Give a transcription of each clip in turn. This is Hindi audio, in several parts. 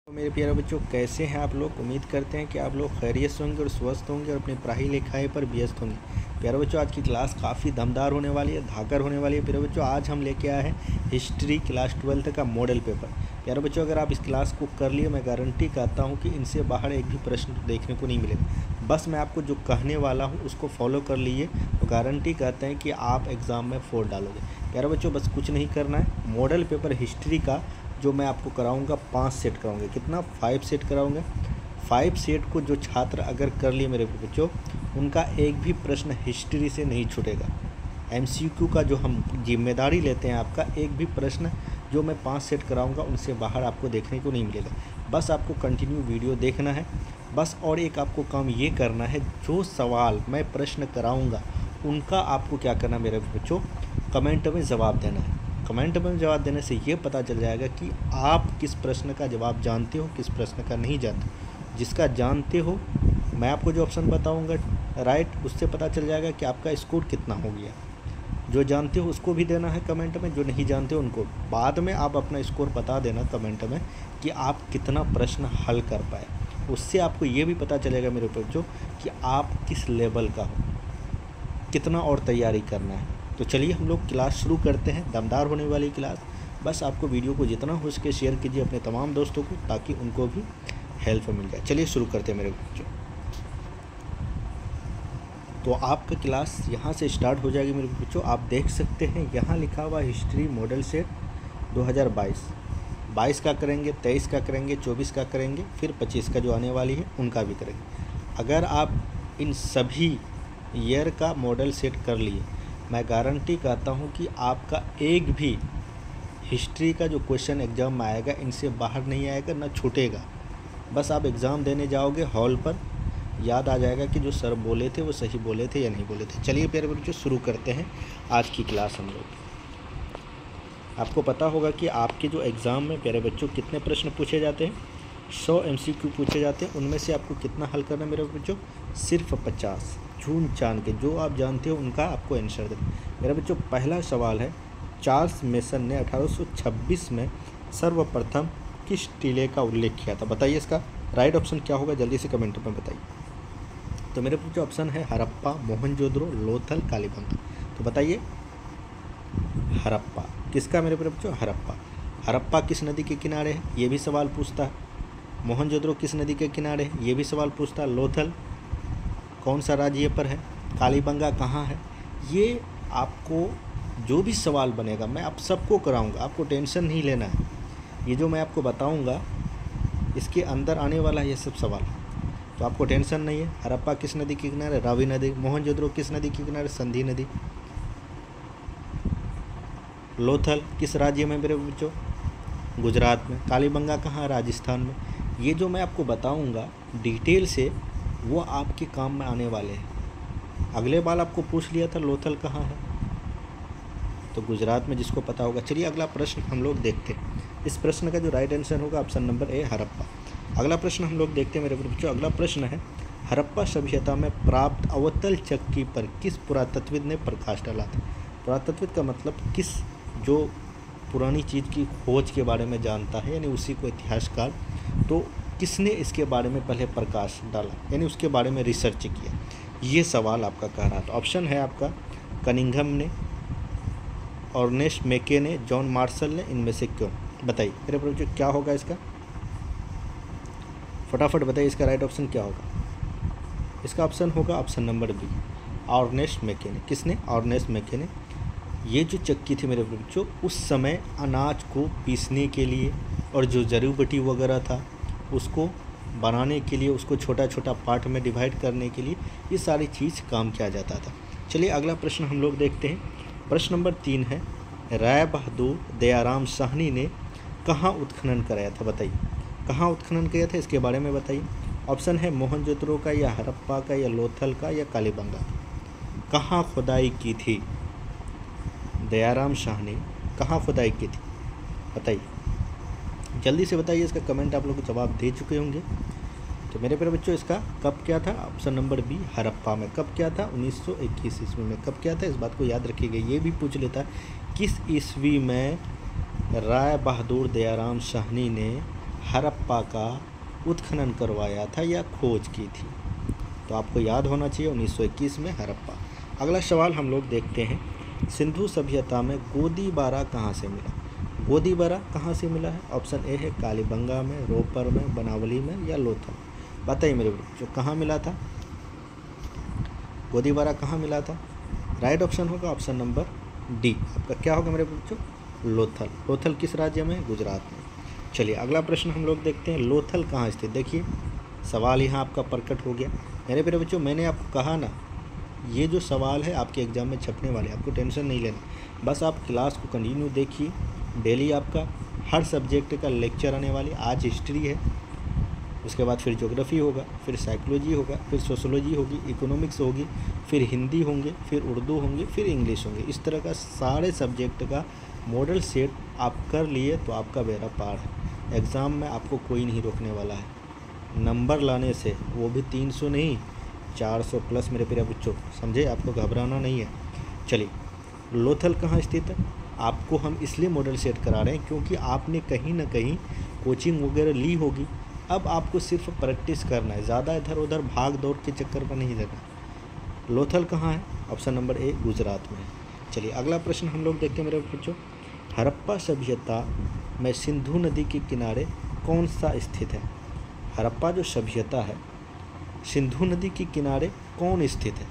तो मेरे प्यारे बच्चों, कैसे हैं आप लोग। उम्मीद करते हैं कि आप लोग खैरियत से होंगे और स्वस्थ होंगे और अपनी पढ़ाई लिखाई पर व्यस्त होंगे। प्यारे बच्चों, आज की क्लास काफ़ी दमदार होने वाली है, धाकर होने वाली है। प्यारे बच्चों, आज हम लेके आए हैं हिस्ट्री क्लास 12 का मॉडल पेपर। प्यारे बच्चों, अगर आप इस क्लास को कर लिए, मैं गारंटी कहता हूँ कि इनसे बाहर एक भी प्रश्न देखने को नहीं मिलेगा। बस मैं आपको जो कहने वाला हूँ उसको फॉलो कर लीजिए, तो गारंटी कहते हैं कि आप एग्ज़ाम में 4 डालोगे। प्यारे बच्चों, बस कुछ नहीं करना है। मॉडल पेपर हिस्ट्री का जो मैं आपको कराऊंगा 5 सेट कराऊंगा। कितना? 5 सेट कराऊंगा। 5 सेट को जो छात्र अगर कर लिए मेरे बच्चों, उनका एक भी प्रश्न हिस्ट्री से नहीं छूटेगा। एमसीक्यू का जो हम जिम्मेदारी लेते हैं, आपका एक भी प्रश्न जो मैं 5 सेट कराऊंगा उनसे बाहर आपको देखने को नहीं मिलेगा। बस आपको कंटिन्यू वीडियो देखना है बस। और एक आपको काम ये करना है, जो सवाल मैं प्रश्न कराऊंगा उनका आपको क्या करना है मेरे बच्चों, कमेंट में जवाब देना है। कमेंट में जवाब देने से ये पता चल जाएगा कि आप किस प्रश्न का जवाब जानते हो, किस प्रश्न का नहीं जानते। जिसका जानते हो, मैं आपको जो ऑप्शन बताऊंगा राइट, उससे पता चल जाएगा कि आपका स्कोर कितना हो गया। जो जानते हो उसको भी देना है कमेंट में, जो नहीं जानते हो उनको बाद में आप अपना स्कोर बता देना कमेंट में कि आप कितना प्रश्न हल कर पाए। उससे आपको ये भी पता चलेगा मेरे बच्चों कि आप किस लेवल का हो, कितना और तैयारी करना है। तो चलिए हम लोग क्लास शुरू करते हैं। दमदार होने वाली क्लास। बस आपको वीडियो को जितना हो सके शेयर कीजिए अपने तमाम दोस्तों को, ताकि उनको भी हेल्प मिल जाए। चलिए शुरू करते हैं मेरे बच्चों। तो आपका क्लास यहाँ से स्टार्ट हो जाएगी मेरे बच्चों। आप देख सकते हैं यहाँ लिखा हुआ हिस्ट्री मॉडल सेट 2022। 22 का करेंगे, 23 का करेंगे, 24 का करेंगे, फिर 25 का जो आने वाली है उनका भी करेंगे। अगर आप इन सभी ईयर का मॉडल सेट कर लिए, मैं गारंटी कहता हूँ कि आपका एक भी हिस्ट्री का जो क्वेश्चन एग्ज़ाम में आएगा इनसे बाहर नहीं आएगा, ना छूटेगा। बस आप एग्ज़ाम देने जाओगे हॉल पर, याद आ जाएगा कि जो सर बोले थे वो सही बोले थे या नहीं बोले थे। चलिए प्यारे बच्चों, शुरू करते हैं आज की क्लास हम लोग। आपको पता होगा कि आपके जो एग्ज़ाम में प्यारे बच्चों कितने प्रश्न पूछे जाते हैं। 100 MCQ पूछे जाते हैं। उनमें से आपको कितना हल करना है मेरे बच्चों? सिर्फ 50। चुन चान के जो आप जानते हो उनका आपको आंसर देना। मेरा बच्चों, पहला सवाल है, चार्ल्स मेसन ने 1826 में सर्वप्रथम किस टीले का उल्लेख किया था? बताइए इसका राइट ऑप्शन क्या होगा, जल्दी से कमेंट में बताइए। तो मेरे बच्चों ऑप्शन है हड़प्पा, मोहनजोदड़ो, लोथल, कालीबंगा। तो बताइए हड़प्पा किसका मेरे बच्चों? हड़प्पा। हड़प्पा किस नदी के किनारे है, ये भी सवाल पूछता है। मोहनजोदड़ो किस नदी के किनारे है, ये भी सवाल पूछता है। लोथल कौन सा राज्य पर है, कालीबंगा कहाँ है। ये आपको जो भी सवाल बनेगा मैं आप सबको कराऊंगा, आपको टेंशन नहीं लेना है। ये जो मैं आपको बताऊंगा इसके अंदर आने वाला है ये सब सवाल, तो आपको टेंशन नहीं है। हड़प्पा किस नदी के किनारे? रावी नदी। मोहनजोदड़ो किस नदी के किनारे? संधि नदी। लोथल किस राज्य में मेरे बच्चों? गुजरात में। कालीबंगा कहाँ? राजस्थान में। ये जो मैं आपको बताऊंगा डिटेल से, वो आपके काम में आने वाले हैं। अगले बार आपको पूछ लिया था लोथल कहाँ है, तो गुजरात में, जिसको पता होगा। चलिए अगला प्रश्न हम लोग देखते हैं। इस प्रश्न का जो राइट आंसर होगा ऑप्शन नंबर ए, हड़प्पा। अगला प्रश्न हम लोग देखते हैं मेरे बच्चों। अगला प्रश्न है, हड़प्पा सभ्यता में प्राप्त अवतल चक्की पर किस पुरातत्वविद ने प्रकाश डाला था? पुरातत्वविद का मतलब किस, जो पुरानी चीज़ की खोज के बारे में जानता है, यानी उसी को इतिहासकार। तो किसने इसके बारे में पहले प्रकाश डाला, यानी उसके बारे में रिसर्च किया, ये सवाल आपका कह रहा था। ऑप्शन है आपका कनिंघम ने, अर्नेस्ट मैके ने, जॉन मार्शल ने। इनमें से क्यों? बताइए मेरे बच्चों क्या होगा इसका, फटाफट बताइए इसका राइट ऑप्शन क्या होगा। इसका ऑप्शन होगा ऑप्शन नंबर बी, अर्नेस्ट मैके ने। किसने? अर्नेस्ट मैके ने। ये जो चक्की थी मेरे बच्चों, उस समय अनाज को पीसने के लिए और जो जड़ी बूटी वगैरह था उसको बनाने के लिए, उसको छोटा छोटा पार्ट में डिवाइड करने के लिए ये सारी चीज़ काम किया जाता था। चलिए अगला प्रश्न हम लोग देखते हैं। प्रश्न नंबर 3 है, राय बहादुर दयाराम साहनी ने कहाँ उत्खनन कराया था? बताइए कहाँ उत्खनन किया था, इसके बारे में बताइए। ऑप्शन है मोहनजोदड़ो का, या हड़प्पा का, या लोथल का, या कालीबंगा। कहाँ खुदाई की थी दयाराम शाह ने, कहाँ खुदाई की थी? बताइए जल्दी से बताइए। इसका कमेंट आप लोग जवाब दे चुके होंगे। तो मेरे प्यारे बच्चों, इसका कब क्या था? ऑप्शन नंबर बी, हड़प्पा में। कब क्या था? 1921 ईस्वी में। कब क्या था, इस बात को याद रखिएगा। ये भी पूछ लेता किस ईस्वी में राय बहादुर दयाराम साहनी ने हड़प्पा का उत्खनन करवाया था या खोज की थी? तो आपको याद होना चाहिए 1921 में हड़प्पा। अगला सवाल हम लोग देखते हैं, सिंधु सभ्यता में गोदीबारा कहाँ से मिला? गोदीबारा कहाँ से मिला है? ऑप्शन ए है कालीबंगा में, रोपर में, बनावली में या लोथल। बताइए मेरे बच्चों कहाँ मिला था? गोदीबारा कहाँ मिला था? राइट ऑप्शन होगा ऑप्शन नंबर डी। आपका क्या होगा मेरे बच्चों? लोथल। लोथल किस राज्य में? गुजरात में। चलिए अगला प्रश्न हम लोग देखते हैं, लोथल कहाँ स्थित? देखिए सवाल यहाँ आपका प्रकट हो गया। मेरे प्यारे बच्चों मैंने आपको कहा ना, ये जो सवाल है आपके एग्ज़ाम में छपने वाले, आपको टेंशन नहीं लेना, बस आप क्लास को कंटिन्यू देखिए। डेली आपका हर सब्जेक्ट का लेक्चर आने वाली। आज हिस्ट्री है, उसके बाद फिर ज्योग्राफी होगा, फिर साइकोलॉजी होगा, फिर सोशोलॉजी होगी, इकोनॉमिक्स होगी, फिर हिंदी होंगे, फिर उर्दू होंगे, फिर इंग्लिश होंगे। इस तरह का सारे सब्जेक्ट का मॉडल सेट आप कर लिए तो आपका बेड़ा पार है। एग्ज़ाम में आपको कोई नहीं रोकने वाला है नंबर लाने से, वो भी 300 नहीं 400 प्लस मेरे प्यारे बच्चों, समझे? आपको घबराना नहीं है। चलिए लोथल कहाँ स्थित है? आपको हम इसलिए मॉडल सेट करा रहे हैं क्योंकि आपने कहीं ना कहीं कोचिंग वगैरह ली होगी। अब आपको सिर्फ प्रैक्टिस करना है, ज़्यादा इधर उधर भाग दौड़ के चक्कर में नहीं रहना। लोथल कहाँ है? ऑप्शन नंबर ए गुजरात में है। चलिए अगला प्रश्न हम लोग देखते हैं मेरे बच्चों, हड़प्पा सभ्यता में सिंधु नदी के किनारे कौन सा स्थित है? हड़प्पा जो सभ्यता है सिंधु नदी के किनारे कौन स्थित है?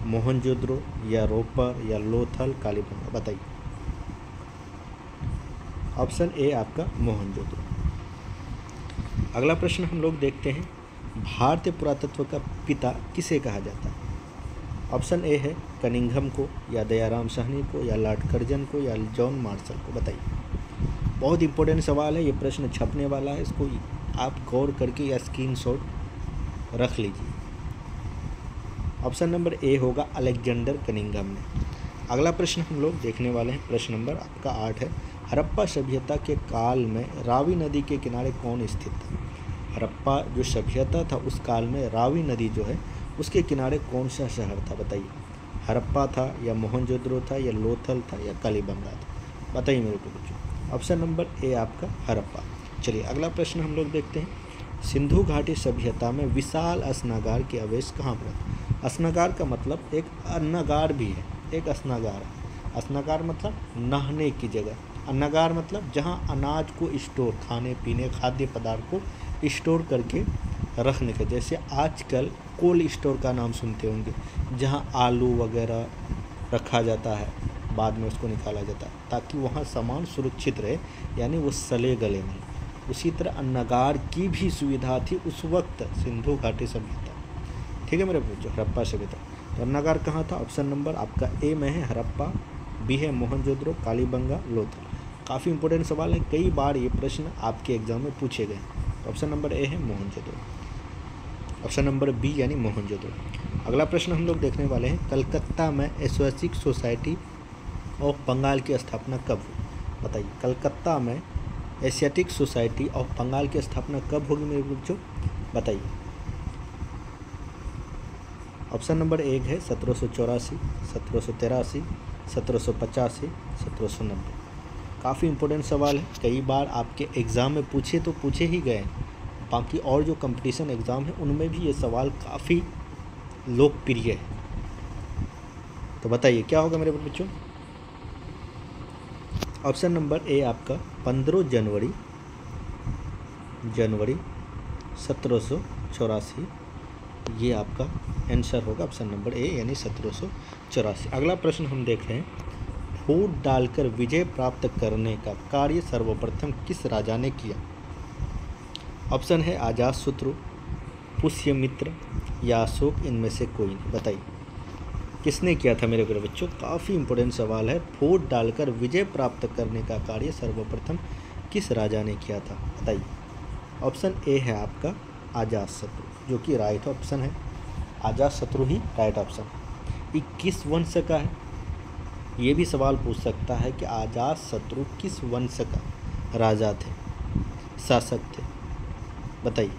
मोहनजोदड़ो या रोपर या लोथल, कालीबंगा? बताइए। ऑप्शन ए आपका मोहनजोदड़ो। अगला प्रश्न हम लोग देखते हैं, भारतीय पुरातत्व का पिता किसे कहा जाता है? ऑप्शन ए है कनिंघम को या दयाराम साहनी को या लॉर्ड कर्जन को या जॉन मार्शल को? बताइए। बहुत इंपॉर्टेंट सवाल है, ये प्रश्न छपने वाला है, इसको आप गौर करके या स्क्रीनशॉट रख लीजिए। ऑप्शन नंबर ए होगा अलेक्जेंडर कनिंघम ने। अगला प्रश्न हम लोग देखने वाले हैं, प्रश्न नंबर आपका 8 है, हड़प्पा सभ्यता के काल में रावी नदी के किनारे कौन स्थित था? हड़प्पा जो सभ्यता था उस काल में रावी नदी जो है उसके किनारे कौन सा शहर था? बताइए। हड़प्पा था या मोहनजोदड़ो था या लोथल था या कालीबंगा था? बताइए मेरे को बच्चों। ऑप्शन नंबर ए आपका हड़प्पा। चलिए अगला प्रश्न हम लोग देखते हैं, सिंधु घाटी सभ्यता में विशाल स्नागार के अवशेष कहाँ पर? स्नागार का मतलब एक अन्नागार भी है, एक स्नागार है। स्नागार मतलब नहाने की जगह, अन्नागार मतलब जहाँ अनाज को स्टोर, खाने पीने खाद्य पदार्थ को स्टोर करके रखने का, जैसे आजकल कोल्ड स्टोर का नाम सुनते होंगे, जहाँ आलू वगैरह रखा जाता है, बाद में उसको निकाला जाता है ताकि वहाँ सामान सुरक्षित रहे, यानी वो सले गले नहीं। उसी तरह अन्नागार की भी सुविधा थी उस वक्त सिंधु घाटी सभ्यता। ठीक है मेरे बच्चों, हड़प्पा सभ्यता। तो अन्नागार कहाँ था? ऑप्शन नंबर आपका ए में है हड़प्पा, बी है मोहनजोदड़ो, कालीबंगा, लोथल। काफ़ी इंपॉर्टेंट सवाल है, कई बार ये प्रश्न आपके एग्जाम में पूछे गए। तो ऑप्शन नंबर ए है मोहनजोदड़ो, ऑप्शन नंबर बी यानी मोहनजोदड़ो। अगला प्रश्न हम लोग देखने वाले हैं, कलकत्ता में एशियाटिक सोसाइटी ऑफ बंगाल की स्थापना कब हुई? बताइए। कलकत्ता में एशियाटिक सोसाइटी ऑफ बंगाल की स्थापना कब होगी मेरे बच्चों? बताइए। ऑप्शन नंबर एक है 1784, 1783, 1785, 1790। काफ़ी इंपॉर्टेंट सवाल है, कई बार आपके एग्ज़ाम में पूछे तो पूछे ही गए, बाकी और जो कंपटीशन एग्ज़ाम है उनमें भी ये सवाल काफ़ी लोकप्रिय है। तो बताइए क्या होगा मेरे बच्चों? ऑप्शन नंबर ए आपका 15 जनवरी 1784, ये आपका आंसर होगा ऑप्शन नंबर ए यानी 1784। अगला प्रश्न हम देख रहे हैं, फूट डालकर विजय प्राप्त करने का कार्य सर्वप्रथम किस राजा ने किया? ऑप्शन है अजातशत्रु, पुष्यमित्र या अशोक, इनमें से कोई नहीं। बताइए किसने किया था मेरे प्यारे बच्चों? काफ़ी इंपॉर्टेंट सवाल है, फूट डालकर विजय प्राप्त करने का कार्य सर्वप्रथम किस राजा ने किया था? बताइए। ऑप्शन ए है आपका अजातशत्रु, जो कि राइट ऑप्शन है। अजातशत्रु ही राइट ऑप्शन। ये किस वंश का है? ये भी सवाल पूछ सकता है कि अजातशत्रु किस वंश का राजा थे, शासक थे? बताइए,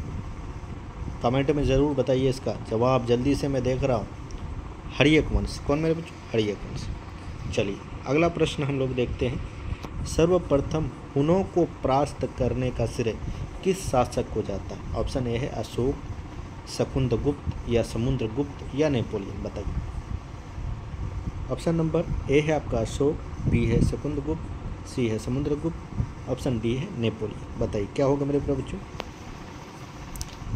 कमेंट में ज़रूर बताइए इसका जवाब, जल्दी से मैं देख रहा हूँ। हर्यक वंश। कौन मेरे बच्चों? हर्यक वंश। चलिए अगला प्रश्न हम लोग देखते हैं, सर्वप्रथम हुनों को परास्त करने का श्रेय किस शासक को जाता है? ऑप्शन ए है अशोक, शकुंद्रगुप्त या समुद्रगुप्त या नेपोलियन। बताइए। ऑप्शन नंबर ए है आपका अशोक, बी है शकुंद्रगुप्त, सी है समुद्रगुप्त, ऑप्शन डी है नेपोलियन। बताइए क्या होगा मेरे प्रिय बच्चों?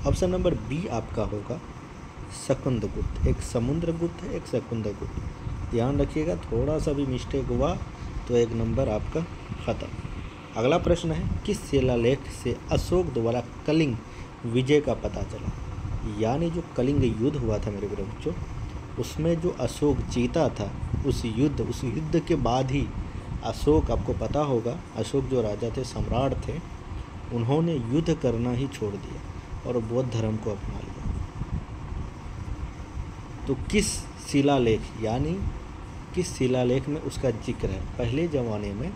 ऑप्शन नंबर बी आपका होगा शकुंद्रगुप्त। एक समुद्रगुप्त है, एक शकुंद्रगुप्त। ध्यान रखिएगा, थोड़ा सा भी मिस्टेक हुआ तो एक नंबर आपका ख़त्म। अगला प्रश्न है, किस शिलालेख से अशोक द्वारा कलिंग विजय का पता चला? यानी जो कलिंग युद्ध हुआ था मेरे प्रिय बच्चों, उसमें जो अशोक जीता था, उस युद्ध के बाद ही अशोक, आपको पता होगा अशोक जो राजा थे, सम्राट थे, उन्होंने युद्ध करना ही छोड़ दिया और बौद्ध धर्म को अपना लिया। तो किस शिलालेख, यानी किस शिलालेख में उसका जिक्र है? पहले ज़माने में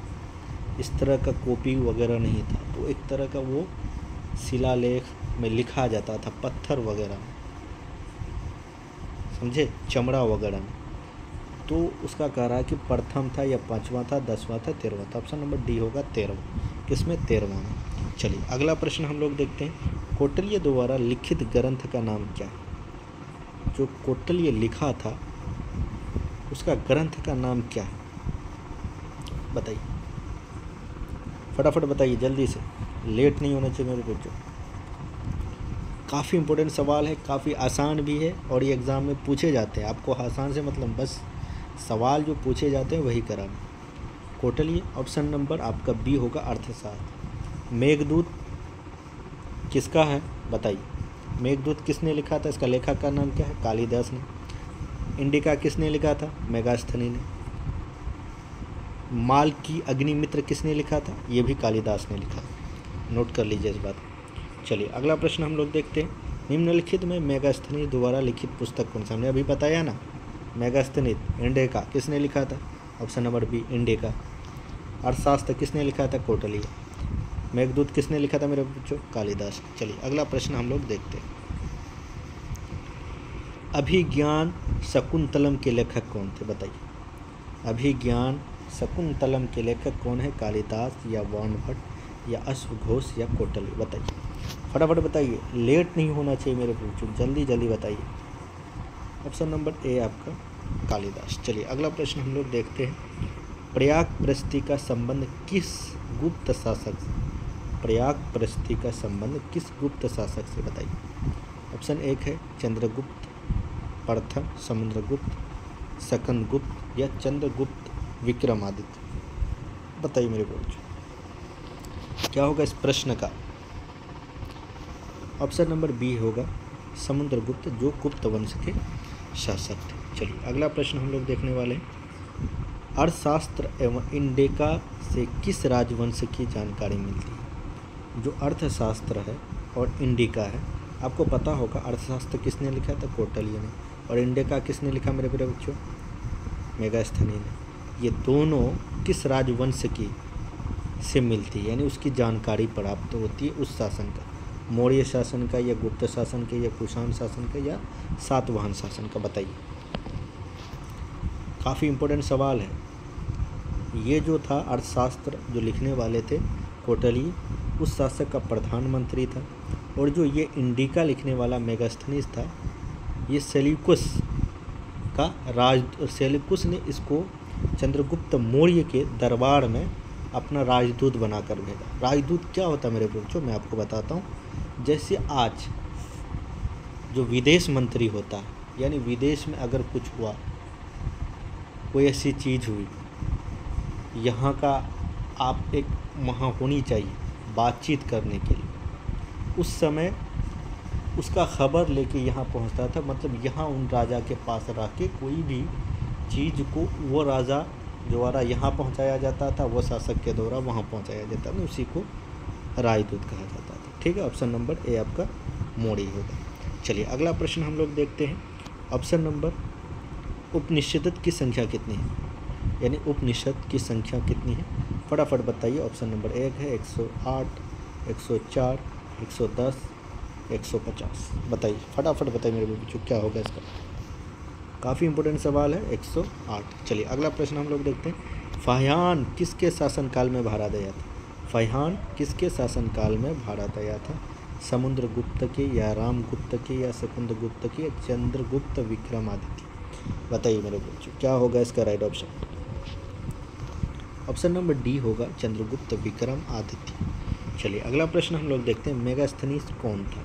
इस तरह का कॉपी वगैरह नहीं था, तो एक तरह का वो शिलालेख में लिखा जाता था, पत्थर वगैरह में, समझे, चमड़ा वगैरह में। तो उसका कह रहा है कि प्रथम था या पाँचवा था, 10वां था, 13वां था। ऑप्शन नंबर डी होगा 13वां। किसमें? 13वां में। चलिए अगला प्रश्न हम लोग देखते हैं, कौटिल्य द्वारा लिखित ग्रंथ का नाम क्या है? जो कौटिल्य लिखा था उसका ग्रंथ का नाम क्या है? बताइए, फटाफट बताइए जल्दी से, लेट नहीं होना चाहिए मेरे बच्चों। काफ़ी इंपॉर्टेंट सवाल है, काफ़ी आसान भी है और ये एग्ज़ाम में पूछे जाते हैं। आपको आसान से मतलब बस सवाल जो पूछे जाते हैं वही कराना। कौटिल्य। ऑप्शन नंबर आपका बी होगा अर्थशास्त्र। मेघदूत किसका है? बताइए। मेघदूत किसने लिखा था? इसका लेखक का नाम क्या है? कालिदास ने। इंडिका किसने लिखा था? मेगास्थनी ने। माल की अग्निमित्र किसने लिखा था? ये भी कालिदास ने लिखा। नोट कर लीजिए इस बात। चलिए अगला प्रश्न हम लोग देखते हैं, निम्नलिखित में मेगास्थनी द्वारा लिखित पुस्तक कौन सा? हमने अभी बताया ना, मेगास्थनी। इंडिका किसने लिखा था? Option number B Indica. Arthashastra किसने लिखा था? कौटिल्य। मेघदूत किसने लिखा था मेरे बच्चों? कालिदास। चलिए अगला प्रश्न हम लोग देखते हैं, अभिज्ञान शकुंतलम के लेखक कौन थे? बताइए। अभिज्ञान शकुंतलम के लेखक कौन है? कालिदास या वाणभट्ट या अश्वघोष या कौटिल्य? बताइए, फटाफट बताइए, लेट नहीं होना चाहिए मेरे बच्चों, जल्दी जल्दी बताइए। ऑप्शन नंबर ए आपका कालिदास। चलिए अगला प्रश्न हम लोग देखते हैं, प्रयागप्रस्थी का संबंध किस गुप्त शासक से? प्रयागप्रस्थी का संबंध किस गुप्त शासक से? बताइए। ऑप्शन एक है चंद्रगुप्त, प्रथम, समुद्रगुप्त, शकुंद्रगुप्त या चंद्रगुप्त विक्रमादित्य। बताइए मेरे बच्चों क्या होगा इस प्रश्न का? ऑप्शन नंबर बी होगा समुद्रगुप्त, जो गुप्त वंश के शासक थे। चलिए अगला प्रश्न हम लोग देखने वाले हैं, अर्थशास्त्र एवं इंडिका से किस राजवंश की जानकारी मिलती है? जो अर्थशास्त्र है और इंडिका है, आपको पता होगा अर्थशास्त्र किसने लिखा था? कौटिल्य ने। और इंडिका किसने लिखा मेरे प्रिय बच्चों? मेगास्थनी ने। ये दोनों किस राजवंश की से मिलती है, यानी उसकी जानकारी प्राप्त होती है उस शासन का? मौर्य शासन का या गुप्त शासन का या कुषाण शासन का या सातवाहन शासन का? बताइए। काफ़ी इम्पोर्टेंट सवाल है ये। जो था अर्थशास्त्र जो लिखने वाले थे कौटिल्य, उस शासक का प्रधानमंत्री था। और जो ये इंडिका लिखने वाला मेगास्थनीज था, ये सेल्यूकस का सेल्यूकस ने इसको चंद्रगुप्त मौर्य के दरबार में अपना राजदूत बनाकर भेजा। राजदूत क्या होता है मेरे बच्चों? मैं आपको बताता हूँ। जैसे आज जो विदेश मंत्री होता है, यानी विदेश में अगर कुछ हुआ, कोई ऐसी चीज़ हुई, यहाँ का आप एक वहाँ होनी चाहिए बातचीत करने के लिए, उस समय उसका खबर लेके यहाँ पहुँचता था। मतलब यहाँ उन राजा के पास रह के कोई भी चीज़ को वो राजा द्वारा यहाँ पहुँचाया जाता था, वो शासक के द्वारा वहाँ पहुँचाया जाता था, उसी को राजदूत कहा जाता था। ठीक है, ऑप्शन नंबर ए आपका मौर्य होगा। चलिए अगला प्रश्न हम लोग देखते हैं, ऑप्शन नंबर उपनिषद की संख्या कितनी है? यानी उपनिषद की संख्या कितनी है? फटाफट बताइए। ऑप्शन नंबर एक है 108, 104, 110, 150। बताइए, फटाफट बताइए मेरे बच्चों क्या होगा इसका। काफ़ी इंपॉर्टेंट सवाल है, 108। चलिए अगला प्रश्न हम लोग देखते हैं, फाह्यान किसके शासनकाल में भारत आया था? फैहान किसके शासनकाल में भारत आया था? समुद्रगुप्त के या रामगुप्त के या शकुंद्रगुप्त के या चंद्रगुप्त विक्रमादित्य? बताइए मेरे बच्चों क्या होगा इसका right option? Option number D होगा चंद्रगुप्त विक्रमादित्य। चलिए अगला प्रश्न हम लोग देखते हैं, मेगास्थनीज कौन था?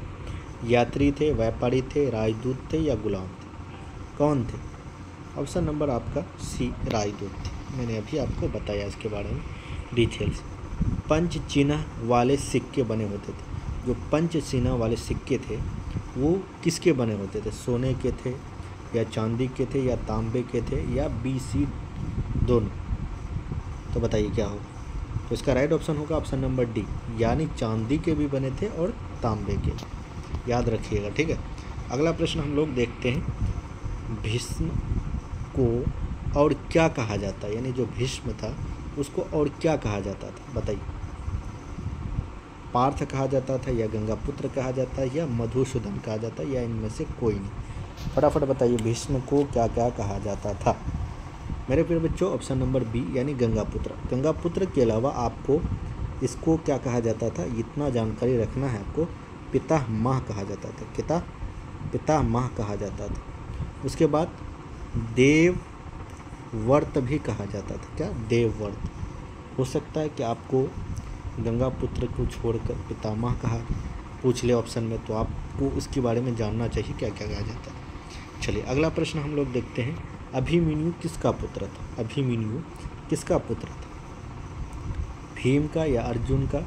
यात्री थे, व्यापारी थे, राजदूत थे या गुलाम थे? कौन थे? ऑप्शन नंबर आपका सी राजदूत थे। मैंने अभी आपको बताया इसके बारे में डिटेल्स। पंच चिन्ह वाले सिक्के बने होते थे। जो पंच चिन्ह वाले सिक्के थे वो किसके बने होते थे? सोने के थे या चांदी के थे या तांबे के थे या बी सी दोनों? तो बताइए क्या होगा? तो इसका राइट ऑप्शन होगा ऑप्शन नंबर डी, यानी चांदी के भी बने थे और तांबे के। याद रखिएगा, ठीक है। अगला प्रश्न हम लोग देखते हैं, भीष्म को और क्या कहा जाता है? यानी जो भीष्म था उसको और क्या कहा जाता था? बताइए। पार्थ कहा जाता था या गंगापुत्र कहा जाता है या मधुसूदन कहा जाता है या इनमें से कोई नहीं? फटाफट बताइए, भीष्म को क्या क्या कहा जाता था? मेरे प्रिय बच्चों ऑप्शन नंबर बी यानी गंगापुत्र। गंगापुत्र के अलावा आपको इसको क्या कहा जाता था, इतना जानकारी रखना है आपको, पितामह कहा जाता था। पितामह कहा जाता था। उसके बाद देवव्रत भी कहा जाता था। क्या? देवव्रत। हो सकता है कि आपको गंगापुत्र को छोड़कर पितामह कहा पूछ ले ऑप्शन में, तो आपको उसके बारे में जानना चाहिए क्या क्या कहा जाता है। चलिए अगला प्रश्न हम लोग देखते हैं, अभिमन्यु किसका पुत्र था? अभिमन्यु किसका पुत्र था? भीम का या अर्जुन का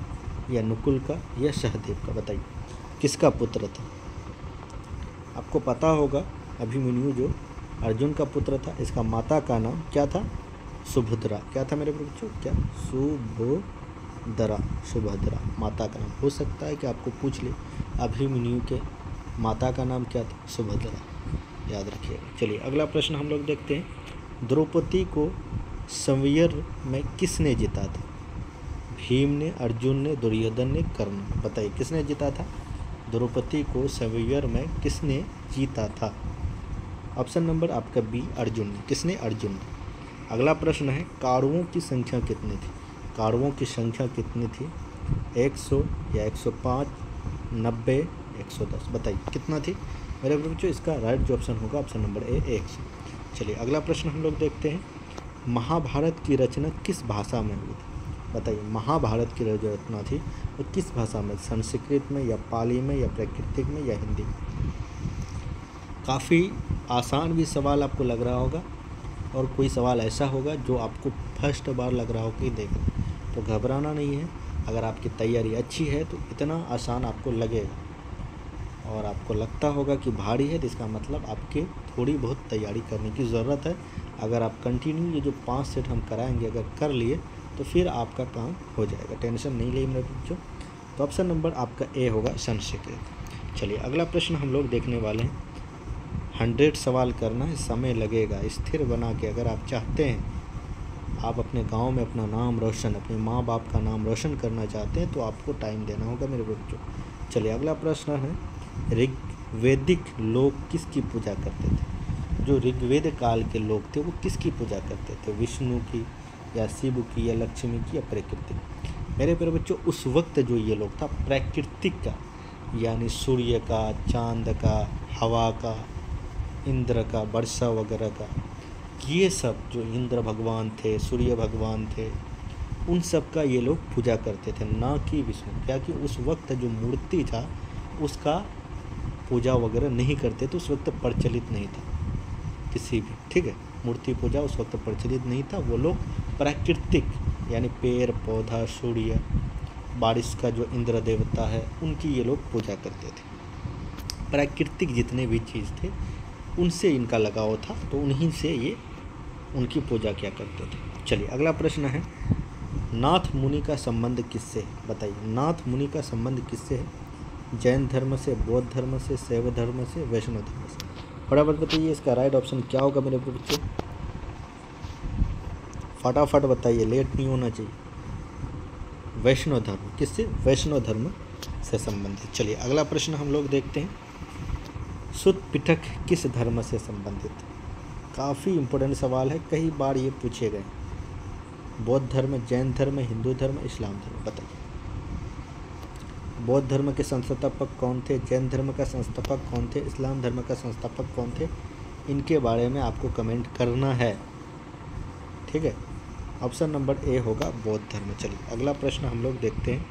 या नकुल का या सहदेव का? बताइए किसका पुत्र था? आपको पता होगा अभिमन्यु जो अर्जुन का पुत्र था, इसका माता का नाम क्या था? सुभद्रा। क्या था मेरे बच्चों? क्या? सुभद्रा माता का नाम। हो सकता है कि आपको पूछ ले अभिमन्यु के माता का नाम क्या था? सुभद्रा। याद रखिएगा। चलिए अगला प्रश्न हम लोग देखते हैं, द्रौपदी को संवैर में किसने जीता था? भीम ने, अर्जुन ने, दुर्योधन ने, कर्ण? बताइए किसने जीता था? द्रौपदी को संवैर में किसने जीता था? ऑप्शन नंबर आपका बी अर्जुन ने। किसने? अर्जुन ने। अगला प्रश्न है, कौरवों की संख्या कितनी थी? कौरवों की संख्या कितनी थी? 100 या 105, 90, 110? बताइए कितना थी मेरे बच्चों? इसका राइट जो ऑप्शन होगा ऑप्शन नंबर ए 100। चलिए अगला प्रश्न हम लोग देखते हैं, महाभारत की रचना किस भाषा में हुई थी? बताइए महाभारत की जो रचना थी वो किस भाषा में? संस्कृत में या पाली में या प्राकृतिक में या हिंदी में? काफ़ी आसान भी सवाल आपको लग रहा होगा और कोई सवाल ऐसा होगा जो आपको फर्स्ट बार लग रहा हो कि देख, तो घबराना नहीं है। अगर आपकी तैयारी अच्छी है तो इतना आसान आपको लगेगा, और आपको लगता होगा कि भारी है तो इसका मतलब आपके थोड़ी बहुत तैयारी करने की ज़रूरत है। अगर आप कंटिन्यू ये जो 5 सेट हम कराएंगे अगर कर लिए तो फिर आपका काम हो जाएगा, टेंशन नहीं लिए मेरे बच्चों। तो ऑप्शन नंबर आपका ए होगा संस्कृत। चलिए अगला प्रश्न हम लोग देखने वाले हैं, 100 सवाल करना है, समय लगेगा। स्थिर बना के अगर आप चाहते हैं आप अपने गांव में अपना नाम रोशन, अपने माँ बाप का नाम रोशन करना चाहते हैं तो आपको टाइम देना होगा मेरे बच्चों। चलिए अगला प्रश्न है, ऋग्वेदिक लोग किसकी पूजा करते थे? जो ऋग्वेद काल के लोग थे वो किसकी पूजा करते थे? विष्णु की या शिव की या लक्ष्मी की या प्रकृति? मेरे प्यारे बच्चों उस वक्त जो ये लोग था प्राकृतिक का, यानी सूर्य का, चांद का, हवा का, इंद्र का, वर्षा वगैरह का, ये सब जो इंद्र भगवान थे, सूर्य भगवान थे, उन सब का ये लोग पूजा करते थे, ना कि विष्णु। क्या कि उस वक्त जो मूर्ति था उसका पूजा वगैरह नहीं करते थे, उस वक्त प्रचलित नहीं था किसी भी, ठीक है। मूर्ति पूजा उस वक्त प्रचलित नहीं था। वो लोग प्राकृतिक यानी पेड़ पौधा, सूर्य, बारिश का जो इंद्र देवता है उनकी ये लोग पूजा करते थे। प्राकृतिक जितने भी चीज़ थे उनसे इनका लगाव था, तो उन्हीं से ये उनकी पूजा क्या करते थे। चलिए अगला प्रश्न है, नाथ मुनि का संबंध किससे है? बताइए नाथ मुनि का संबंध किससे है? जैन धर्म से, बौद्ध धर्म से, शैव धर्म से, वैष्णव धर्म से? फटाफट बताइए इसका राइट ऑप्शन क्या होगा मेरे बच्चों? फटाफट बताइए, लेट नहीं होना चाहिए। वैष्णव धर्म। किससे? वैष्णव धर्म से संबंधित। चलिए अगला प्रश्न हम लोग देखते हैं, सुत्त पिटक किस धर्म से संबंधित? काफ़ी इम्पोर्टेंट सवाल है, कई बार ये पूछे गए। बौद्ध धर्म, जैन धर्म, हिंदू धर्म, इस्लाम धर्म, बताइए। बौद्ध धर्म के संस्थापक कौन थे, जैन धर्म का संस्थापक कौन थे, इस्लाम धर्म का संस्थापक कौन थे, इनके बारे में आपको कमेंट करना है, ठीक है। ऑप्शन नंबर ए होगा बौद्ध धर्म। चलिए अगला प्रश्न हम लोग देखते हैं।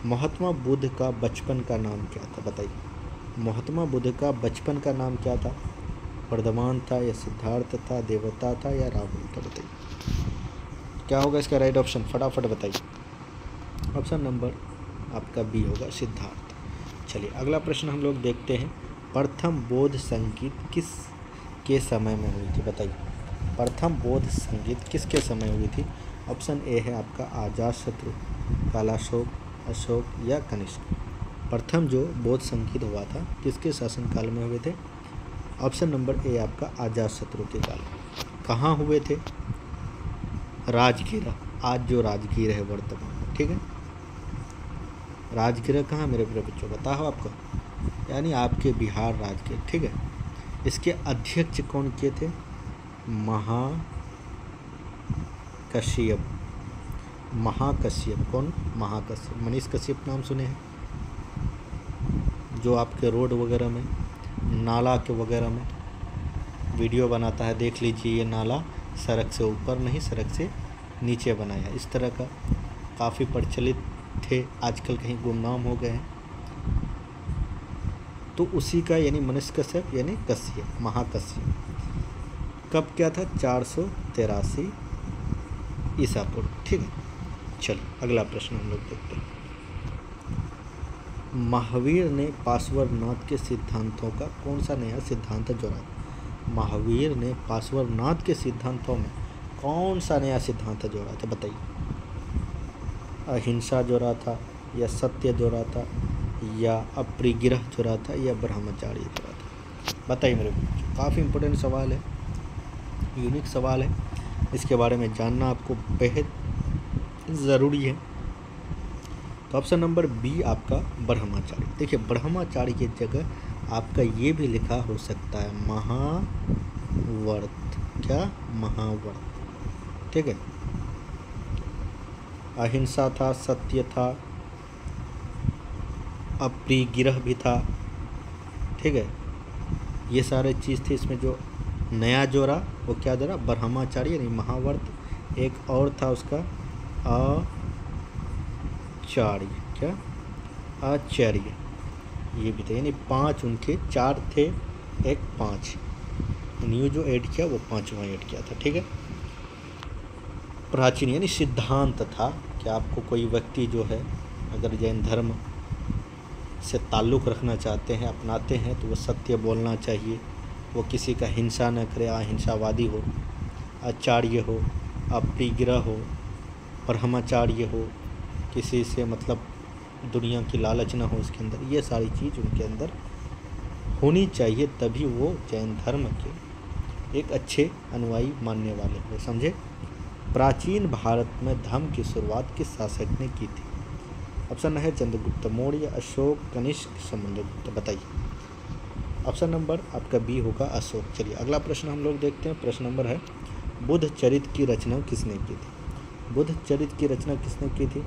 महात्मा बुद्ध का बचपन का नाम क्या था, बताइए। महात्मा बुद्ध का बचपन का नाम क्या था? वर्धमान था या सिद्धार्थ था, देवता था या राहुल था, बताइए। क्या होगा इसका राइट ऑप्शन, फटाफट बताइए। ऑप्शन नंबर आपका बी होगा सिद्धार्थ। चलिए अगला प्रश्न हम लोग देखते हैं। प्रथम बौद्ध संगीत किस के समय में हुई थी, बताइए। प्रथम बौद्ध संगीत किसके समय हुई थी? ऑप्शन ए है आपका अजातशत्रु, कालाशोक, अशोक या कनिष्क। प्रथम जो बौद्ध संगीत हुआ था किसके शासनकाल में हुए थे? ऑप्शन नंबर ए आपका अजातशत्रु के काल में। कहाँ हुए थे? राजगीर, आज जो राजगीर है वर्तमान में, ठीक है। राजगीर कहाँ मेरे प्रिय बच्चों, पता हो आपको? यानी आपके बिहार राजगीर, ठीक है। इसके अध्यक्ष कौन किए थे? महाकश्यप। महाकश्यप कौन? महाकश्यप। मनीष कश्यप नाम सुने हैं, जो आपके रोड वगैरह में, नाला के वगैरह में वीडियो बनाता है, देख लीजिए। ये नाला सड़क से ऊपर नहीं, सड़क से नीचे बनाया, इस तरह का काफ़ी प्रचलित थे, आजकल कहीं गुमनाम हो गए हैं। तो उसी का यानी मनीष कश्यप यानी कश्यप, महाकश्यप। कब क्या था? 483 ईसा पूर्व, ठीक है। चलिए अगला प्रश्न हम लोग देखते हैं। महावीर ने पार्श्वनाथ के सिद्धांतों का कौन सा नया सिद्धांत जोड़ा? महावीर ने पार्श्वनाथ के सिद्धांतों में कौन सा नया सिद्धांत जोड़ा था, बताइए। अहिंसा जोड़ा था या सत्य जोड़ा था या अपरिग्रह जोड़ा था या ब्रह्मचार्य जोड़ा था, बताइए मेरे बच्चों। काफ़ी इंपॉर्टेंट सवाल है, यूनिक सवाल है, इसके बारे में जानना आपको बेहद ज़रूरी है। तो ऑप्शन नंबर बी आपका ब्रह्मचार्य। देखिए ब्रह्मचार्य की जगह आपका ये भी लिखा हो सकता है महावर्त, क्या? महावर्त, ठीक है। अहिंसा था, सत्य था, अपरिग्रह भी था, ठीक है। ये सारे चीज़ थे। इसमें जो नया जोड़ा वो क्या जोड़ा? ब्रह्मचार्य यानी महावर्त। एक और था उसका आचार्य, क्या? आचार्य, ये भी था। यानी 5 उनके, 4 थे, एक 5, न्यू जो ऐड किया वो 5वां ऐड किया था, ठीक है। प्राचीन यानी सिद्धांत था कि आपको कोई व्यक्ति जो है अगर जैन धर्म से ताल्लुक़ रखना चाहते हैं, अपनाते हैं, तो वो सत्य बोलना चाहिए, वो किसी का हिंसा न करे, अहिंसावादी हो, आचार्य हो, अपरिग्रह हो, ब्रह्मचार्य हो, किसी से मतलब दुनिया की लालच ना हो उसके अंदर, ये सारी चीज़ उनके अंदर होनी चाहिए, तभी वो जैन धर्म के एक अच्छे अनुयायी मानने वाले हो, समझे। प्राचीन भारत में धर्म की शुरुआत किस शासक ने की थी? ऑप्शन है चंद्रगुप्त मौर्य, अशोक, कनिष्क, समुद्रगुप्त, बताइए। ऑप्शन नंबर आपका बी होगा अशोक। चलिए अगला प्रश्न हम लोग देखते हैं। प्रश्न नंबर है बुद्ध चरित्र की रचना किसने की थी? बुद्ध चरित्र की रचना किसने की थी?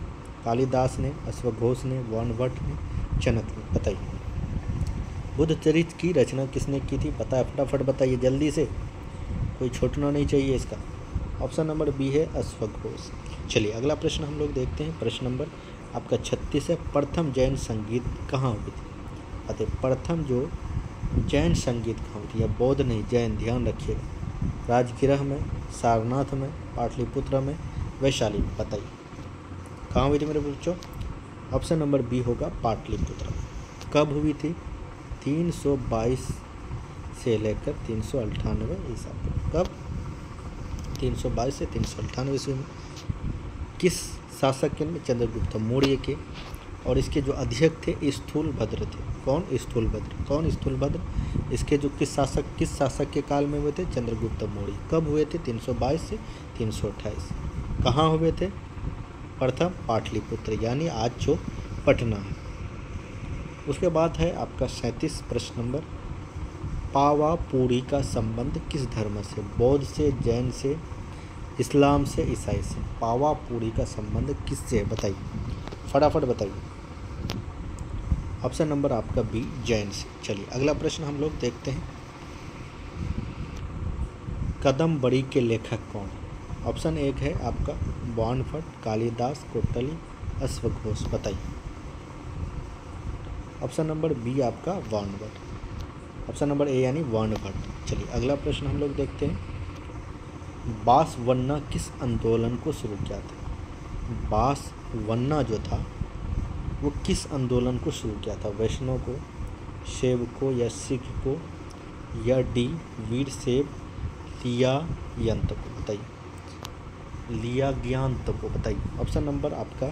कालिदास ने, अश्वघोष ने, वर्णभट्ट ने, चाणक्य ने, बताइए। बुद्ध चरित्र की रचना किसने की थी? बताए, फटाफट बताइए जल्दी से, कोई छूटना नहीं चाहिए इसका। ऑप्शन नंबर बी है अश्वघोष। चलिए अगला प्रश्न हम लोग देखते हैं। प्रश्न नंबर आपका 36 है। प्रथम जैन संगीत कहाँ हुई थी? अतः प्रथम जो जैन संगीत कहाँ हुई थी? या बौद्ध नहीं, जैन, ध्यान रखिएगा। राजगृह में, सारनाथ में, पाटलिपुत्र में, वैशाली में, बताइए कहाँ हुई थी मेरे बच्चों? ऑप्शन नंबर बी होगा पाटलिपुत्र। कब हुई थी? 322 से लेकर 398 ईसा पूर्व। कब? 322 से 398 ईस्वी में। किस शासक के? चंद्रगुप्त मौर्य के। और इसके जो अध्यक्ष थे स्थूलभद्र थे। कौन? स्थूलभद्र। कौन स्थूलभद्र? इसके जो किस शासक के काल में हुए थे? चंद्रगुप्त मौर्य। कब हुए थे? 322 से 328। कहाँ हुए थे? प्रथम पाटलिपुत्र, यानी आज जो पटना है। उसके बाद है आपका 37 प्रश्न नंबर। पावापुरी का संबंध किस धर्म से? बौद्ध से, जैन से, इस्लाम से, ईसाई से। पावा पूरी का संबंध किससे है बताइए, फटाफट बताइए। ऑप्शन नंबर आपका बी, जैन से। चलिए अगला प्रश्न हम लोग देखते हैं। कादम्बरी के लेखक कौन है? ऑप्शन एक है आपका बाणभट्ट, कालिदास, कोटली, अश्वघोष। बताइए। ऑप्शन नंबर बी आपका बाणभट्ट। ऑप्शन नंबर ए यानी बाणभट्ट। चलिए अगला प्रश्न हम लोग देखते हैं। बांसवन्ना किस आंदोलन को शुरू किया था? बांसवन्ना जो था वो किस आंदोलन को शुरू किया था? वैष्णव को, शैव को या सिख को, या डी वीरशैव लियाग्यंत को? बताइए। लियाग्यंत को। बताइए। ऑप्शन नंबर आपका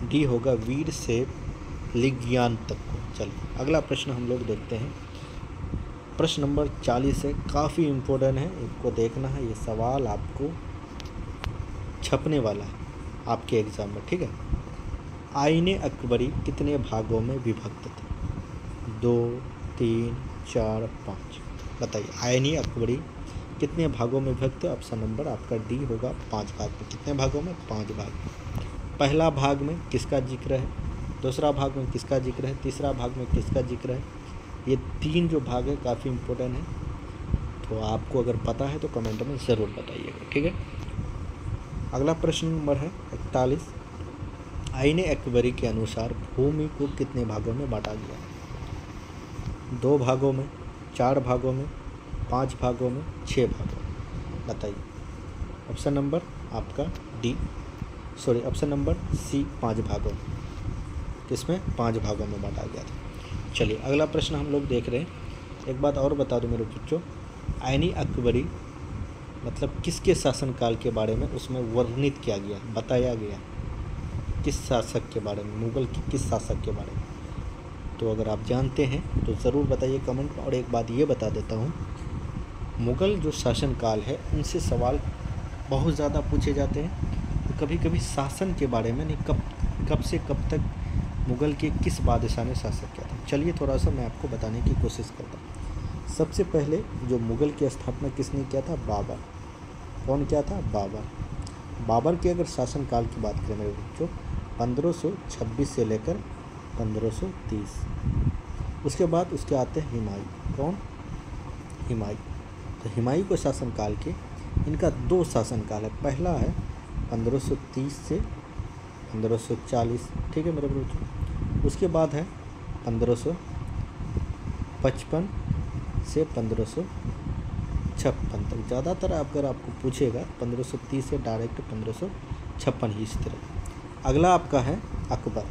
डी होगा वीरशैव लियाग्यंत को। चलिए अगला प्रश्न हम लोग देखते हैं। प्रश्न नंबर 40 है, काफ़ी इम्पोर्टेंट है, इसको देखना है। ये सवाल आपको छपने वाला है आपके एग्ज़ाम में, ठीक है। आईने अकबरी कितने भागों में विभक्त थे? 2, 3, 4, 5। बताइए। आईने अकबरी कितने भागों में विभक्त है? ऑप्शन नंबर आपका डी होगा 5 भाग में। कितने भागों में? 5 भाग में। पहला भाग में किसका जिक्र है, दूसरा भाग में किसका जिक्र है, तीसरा भाग में किसका जिक्र है? ये 3 जो भाग है काफ़ी इम्पोर्टेंट है, तो आपको अगर पता है तो कमेंट में ज़रूर बताइएगा, ठीक है। अगला प्रश्न नंबर है 41। आईने अकबरी के अनुसार भूमि को कितने भागों में बांटा गया? 2 भागों में, 4 भागों में, 5 भागों में, 6 भागों में? बताइए। ऑप्शन नंबर आपका ऑप्शन नंबर सी 5 भागों में। किसमें? 5 भागों में बांटा गया था। चलिए अगला प्रश्न हम लोग देख रहे हैं। एक बात और बता दूं मेरे बच्चों, आईने अकबरी मतलब किसके शासनकाल के बारे में उसमें वर्णित किया गया, बताया गया? किस शासक के बारे में? मुगल के किस शासक के बारे में? तो अगर आप जानते हैं तो ज़रूर बताइए कमेंट में। और एक बात ये बता देता हूँ, मुग़ल जो शासनकाल है उनसे सवाल बहुत ज़्यादा पूछे जाते हैं, कभी कभी शासन के बारे में नहीं, कब से कब तक मुग़ल के किस बादशाह ने शासन किया था। चलिए थोड़ा सा मैं आपको बताने की कोशिश करता हूँ। सबसे पहले जो मुग़ल की स्थापना किसने किया था? बाबर। कौन किया था? बाबर। बाबर के अगर शासनकाल की बात करें मेरे बच्चों, 1526 से लेकर 1530। उसके बाद उसके आते हैं हुमायूं। कौन? हुमायूं। तो हुमायूं के शासनकाल के इनका 2 शासनकाल है। पहला है 1530 से 1540, ठीक है मेरे बच्चों। उसके बाद है 1555 से 1556 तक। ज़्यादातर अगर आपको पूछेगा 1530 से डायरेक्ट 1556 ही इस तरह। अगला आपका है अकबर।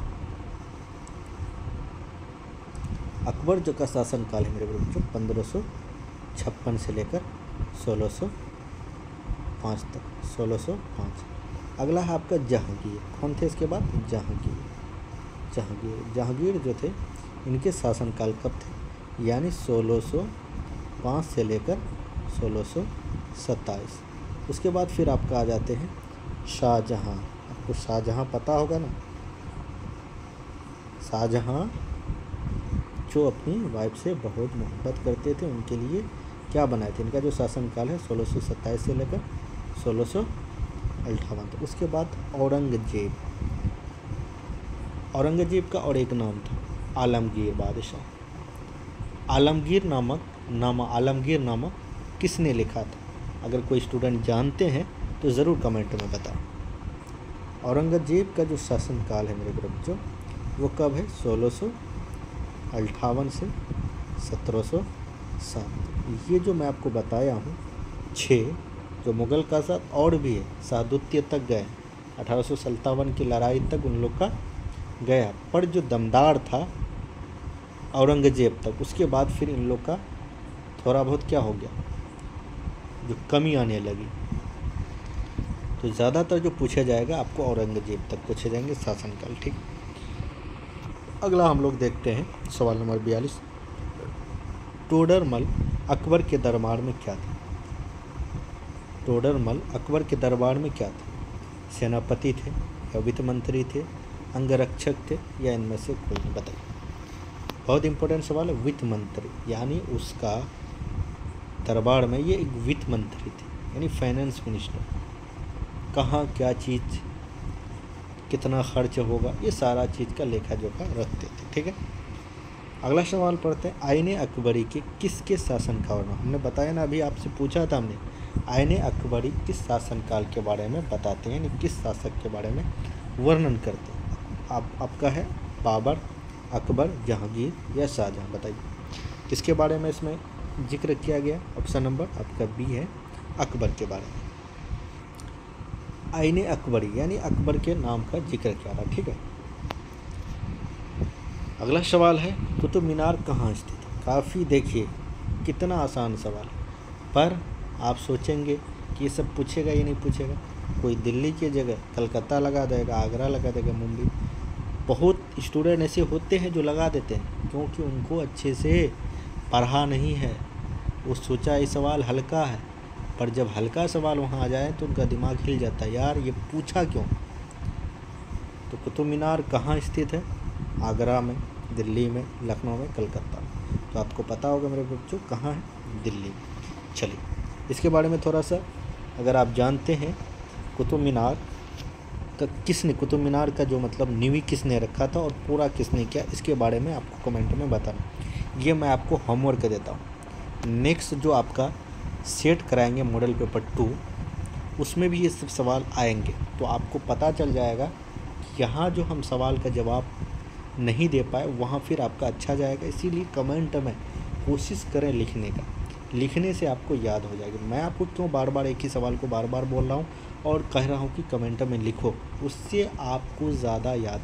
अकबर जो का शासनकाल है मेरे बच्चों 1556 से लेकर 1605 तक। 1605। अगला है आपका जहांगीर। कौन थे इसके बाद? जहांगीर जो थे इनके शासनकाल कब थे? यानी 1605 से लेकर 1627। उसके बाद फिर आपका आ जाते हैं शाहजहां। आपको शाहजहां पता होगा ना? शाहजहां जो अपनी वाइफ से बहुत मोहब्बत करते थे, उनके लिए क्या बनाए थे? इनका जो शासनकाल है 1627 से लेकर 1658 तक। उसके बाद औरंगजेब का और एक नाम था आलमगीर बादशाह। आलमगीर नामक किसने लिखा था? अगर कोई स्टूडेंट जानते हैं तो ज़रूर कमेंट में बताओ। औरंगजेब का जो शासनकाल है मेरे बच्चों वो कब है? 1658 से 1707। ये जो मैं आपको बताया हूँ 6 जो मुग़ल का साथ और भी है, शाहदुत्य तक गए, 1857 की लड़ाई तक उन लोग का गया, पर जो दमदार था औरंगजेब तक। उसके बाद फिर इन लोग का थोड़ा बहुत क्या हो गया, जो कमी आने लगी। तो ज़्यादातर जो पूछा जाएगा आपको औरंगजेब तक पूछे जाएंगे शासनकाल, ठीक। अगला हम लोग देखते हैं सवाल नंबर 42। टोडरमल अकबर के दरबार में क्या था? टोडरमल अकबर के दरबार में क्या था? सेनापति थे या वित्त मंत्री थे, अंगरक्षक थे, या इनमें से कोई नहीं? बताइए। बहुत इंपॉर्टेंट सवाल है। वित्त मंत्री, यानी उसका दरबार में ये एक वित्त मंत्री थे, यानी फाइनेंस मिनिस्टर। कहाँ क्या चीज़ कितना खर्च होगा, ये सारा चीज़ का लेखा जोखा रखते थे। ठीक है, अगला सवाल पढ़ते हैं। आईने अकबरी के किसके शासनकाल में, हमने बताया ना, अभी आपसे पूछा था हमने, आईने अकबरी किस शासनकाल के बारे में बताते हैं, यानी किस शासक के बारे में वर्णन करते हैं। आपका है बाबर, अकबर, जहांगीर या शाहजहां, बताइए किसके बारे में इसमें जिक्र किया गया। ऑप्शन नंबर आपका बी है, अकबर के बारे में। आईने अकबरी यानी अकबर के नाम का जिक्र किया रहा। ठीक है, अगला सवाल है कुतुब मीनार कहाँ स्थित है। काफ़ी देखिए कितना आसान सवाल है, पर आप सोचेंगे कि ये सब पूछेगा या नहीं पूछेगा। कोई दिल्ली की जगह कलकत्ता लगा देगा, आगरा लगा देगा, मुंबई। बहुत स्टूडेंट ऐसे होते हैं जो लगा देते हैं क्योंकि उनको अच्छे से पढ़ा नहीं है। वो सोचा ये सवाल हल्का है, पर जब हल्का सवाल वहाँ आ जाए तो उनका दिमाग हिल जाता है, यार ये पूछा क्यों। तो कुतुब मीनार कहाँ स्थित है, आगरा में, दिल्ली में, लखनऊ में, कलकत्ता में। तो आपको पता होगा मेरे बच्चों कहाँ है, दिल्ली। चलिए इसके बारे में थोड़ा सा अगर आप जानते हैं, कुतुब मीनार का किसने, कुतुब मीनार का जो मतलब नींव किसने रखा था और पूरा किसने किया, इसके बारे में आपको कमेंट में बताना। ये मैं आपको होमवर्क देता हूँ। नेक्स्ट जो आपका सेट कराएंगे मॉडल पेपर 2, उसमें भी ये सब सवाल आएंगे, तो आपको पता चल जाएगा कि यहाँ जो हम सवाल का जवाब नहीं दे पाए वहाँ फिर आपका अच्छा जाएगा। इसीलिए कमेंट में कोशिश करें लिखने का, लिखने से आपको याद हो जाएगा। मैं आपको क्यों बार बार एक ही सवाल को बार बार बोल रहा हूँ और कह रहा हूँ कि कमेंट में लिखो, उससे आपको ज़्यादा याद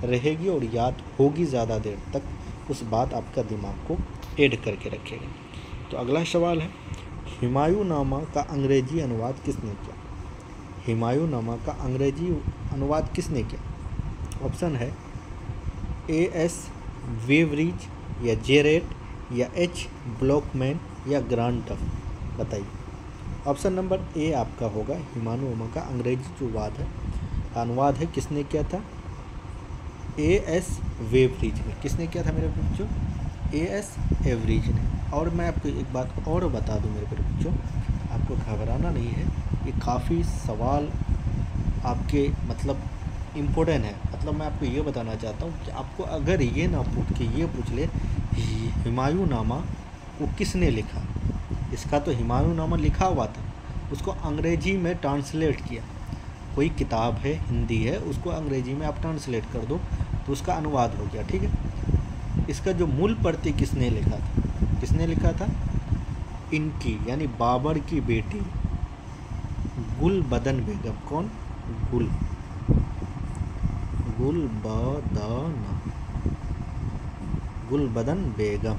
रहेगी और याद होगी ज़्यादा देर तक, उस बात आपका दिमाग को ऐड करके रखेगा। तो अगला सवाल है, हुमायूंनामा का अंग्रेजी अनुवाद किसने किया। हुमायूंनामा का अंग्रेजी अनुवाद किसने किया। ऑप्शन है A.S. वेवरिज या जेरेट या H. ब्लॉकमैन या ग्रांट टफ, बताइए। ऑप्शन नंबर ए आपका होगा हुमायूंनामा का अंग्रेजी जो अनुवाद है किसने किया था, A.S. वेवरिज ने। किसने किया था मेरे बच्चों, A.S. वेवरिज ने। और मैं आपको एक बात और बता दूं मेरे बच्चों, आपको घबराना नहीं है, ये काफ़ी सवाल आपके मतलब इम्पोर्टेंट है। मतलब मैं आपको ये बताना चाहता हूँ कि आपको अगर ये ना पूछ के ये पूछ ले हुमायूंनामा को किसने लिखा, इसका तो हुमायूंनामा लिखा हुआ था, उसको अंग्रेजी में ट्रांसलेट किया। कोई किताब है, हिंदी है, उसको अंग्रेजी में आप ट्रांसलेट कर दो तो उसका अनुवाद हो गया। ठीक है, इसका जो मूल प्रति किसने लिखा था, किसने लिखा था, इनकी यानी बाबर की बेटी गुलबदन बेगम। कौन, गुलबदन बेगम,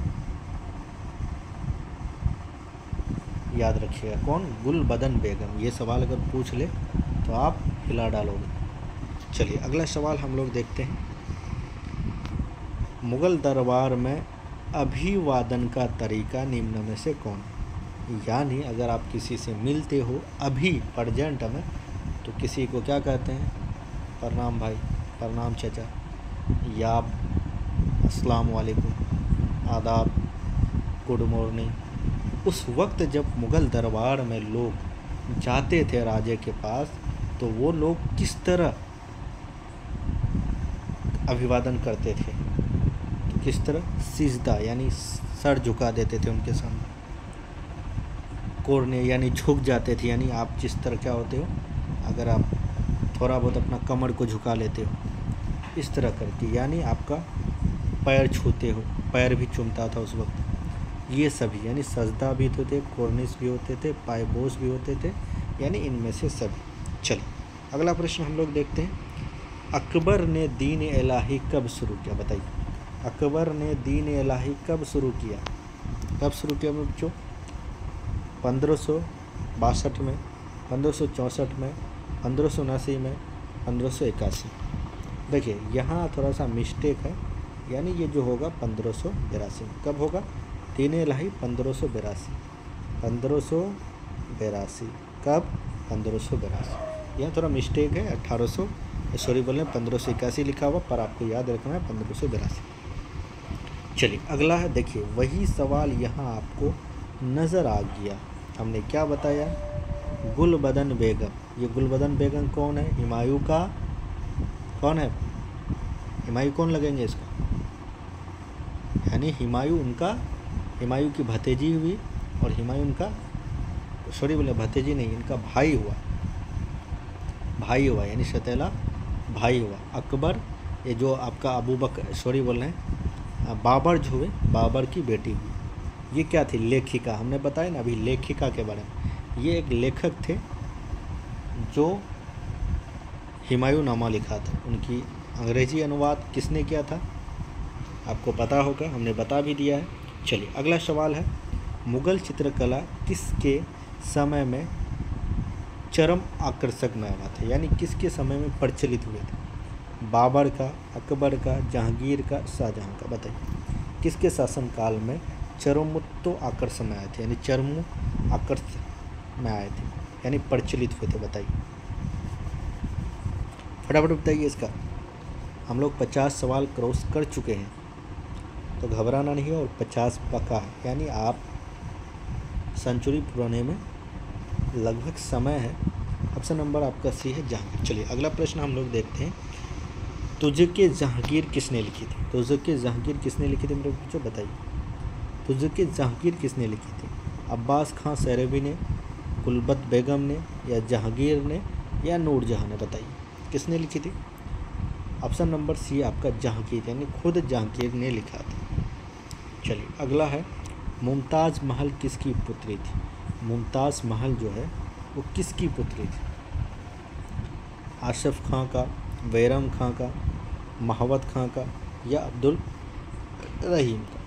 याद रखिएगा कौन, गुलबदन बेगम। ये सवाल अगर पूछ ले तो आप हिला डालोगे। चलिए अगला सवाल हम लोग देखते हैं। मुग़ल दरबार में अभिवादन का तरीका निम्न में से कौन। यानी अगर आप किसी से मिलते हो अभी प्रेजेंट में, तो किसी को क्या कहते हैं, प्रणाम भाई, प्रणाम चाचा, या अस्सलाम वालेकुम, आदाब, गुड मॉर्निंग। उस वक्त जब मुग़ल दरबार में लोग जाते थे राजे के पास, तो वो लोग किस तरह अभिवादन करते थे, तो किस तरह, सिजदा यानी सर झुका देते थे उनके सामने, कोरने यानी झुक जाते थे, यानी आप जिस तरह क्या होते हो, अगर आप थोड़ा बहुत अपना कमर को झुका लेते हो इस तरह करके, यानी आपका पैर छूते हो, पैर भी चूमता था उस वक्त। ये सभी यानी सजदा भी होते थे, कोर्निस भी होते थे, पायबोस भी होते थे, यानी इनमें से सभी। चलिए अगला प्रश्न हम लोग देखते हैं। अकबर ने दीन इलाही कब शुरू किया, बताइए। अकबर ने दीन इलाही कब शुरू किया, कब शुरू किया बच्चों, 1562 में, 1564 में, 1579 में, 1581। देखिए यहाँ थोड़ा सा मिस्टेक है, यानी ये जो होगा 1582 में। कब होगा, दीन इलाही 1582, 1582 कब, 1582। यहाँ थोड़ा मिस्टेक है, 1581 लिखा हुआ, पर आपको याद रखना है 1582। चलिए अगला है, देखिए वही सवाल यहाँ आपको नज़र आ गया। हमने क्या बताया, गुलबदन बेगम। ये गुलबदन बेगम कौन है? हुमायूं का कौन है? हुमायूं कौन लगेंगे इसका? यानी हुमायूं की भतीजी हुई, और हुमायूं उनका सॉरी बोले भतीजी नहीं, इनका भाई हुआ यानी सौतेला भाई हुआ। अकबर, ये जो आपका अबू बकर सॉरी बोल रहे हैं बाबर जो हुए, बाबर की बेटी हुई। ये क्या थी? लेखिका। हमने बताया ना अभी लेखिका के बारे में। ये एक लेखक थे जो हुमायूं नामा लिखा था। उनकी अंग्रेजी अनुवाद किसने किया था? आपको पता होगा, हमने बता भी दिया है। चलिए अगला सवाल है, मुग़ल चित्रकला किसके समय में चरम आकर्षक में आया था? यानी किसके समय में प्रचलित हुए थे? बाबर का, अकबर का, जहांगीर का, शाहजहां का? बताइए किसके शासनकाल में चरमोत्तो आकर्षण में आए थे, यानी चरमो आकर्षण में आए थे, यानी प्रचलित हुए थे? बताइए फटाफट बताइए इसका। हम लोग 50 सवाल क्रॉस कर चुके हैं, तो घबराना नहीं है, और 50 पक्का है, यानी आप सेंचुरी पुराने में लगभग समय है। ऑप्शन नंबर आपका सी है जहांगीर। चलिए अगला प्रश्न हम लोग देखते हैं, तुझके जहांगीर किसने लिखी थी? तुझके जहांगीर किसने लिखी थी मेरे बच्चों? बताइए तुझके जहांगीर किसने लिखी थी? अब्बास खां सैरवी ने, गुलबत बेगम ने, या जहांगीर ने, या नूरजहां ने? बताइए किसने लिखी थी? ऑप्शन नंबर सी आपका जहांगीर, यानी खुद जहांगीर ने लिखा था। चलिए अगला है, मुमताज़ महल किसकी पुत्री थी? मुमताज़ महल जो है वो किसकी पुत्री थी? आसफ़ खां का, बैरम खां का, महावत खां का, या अब्दुल रहीम का?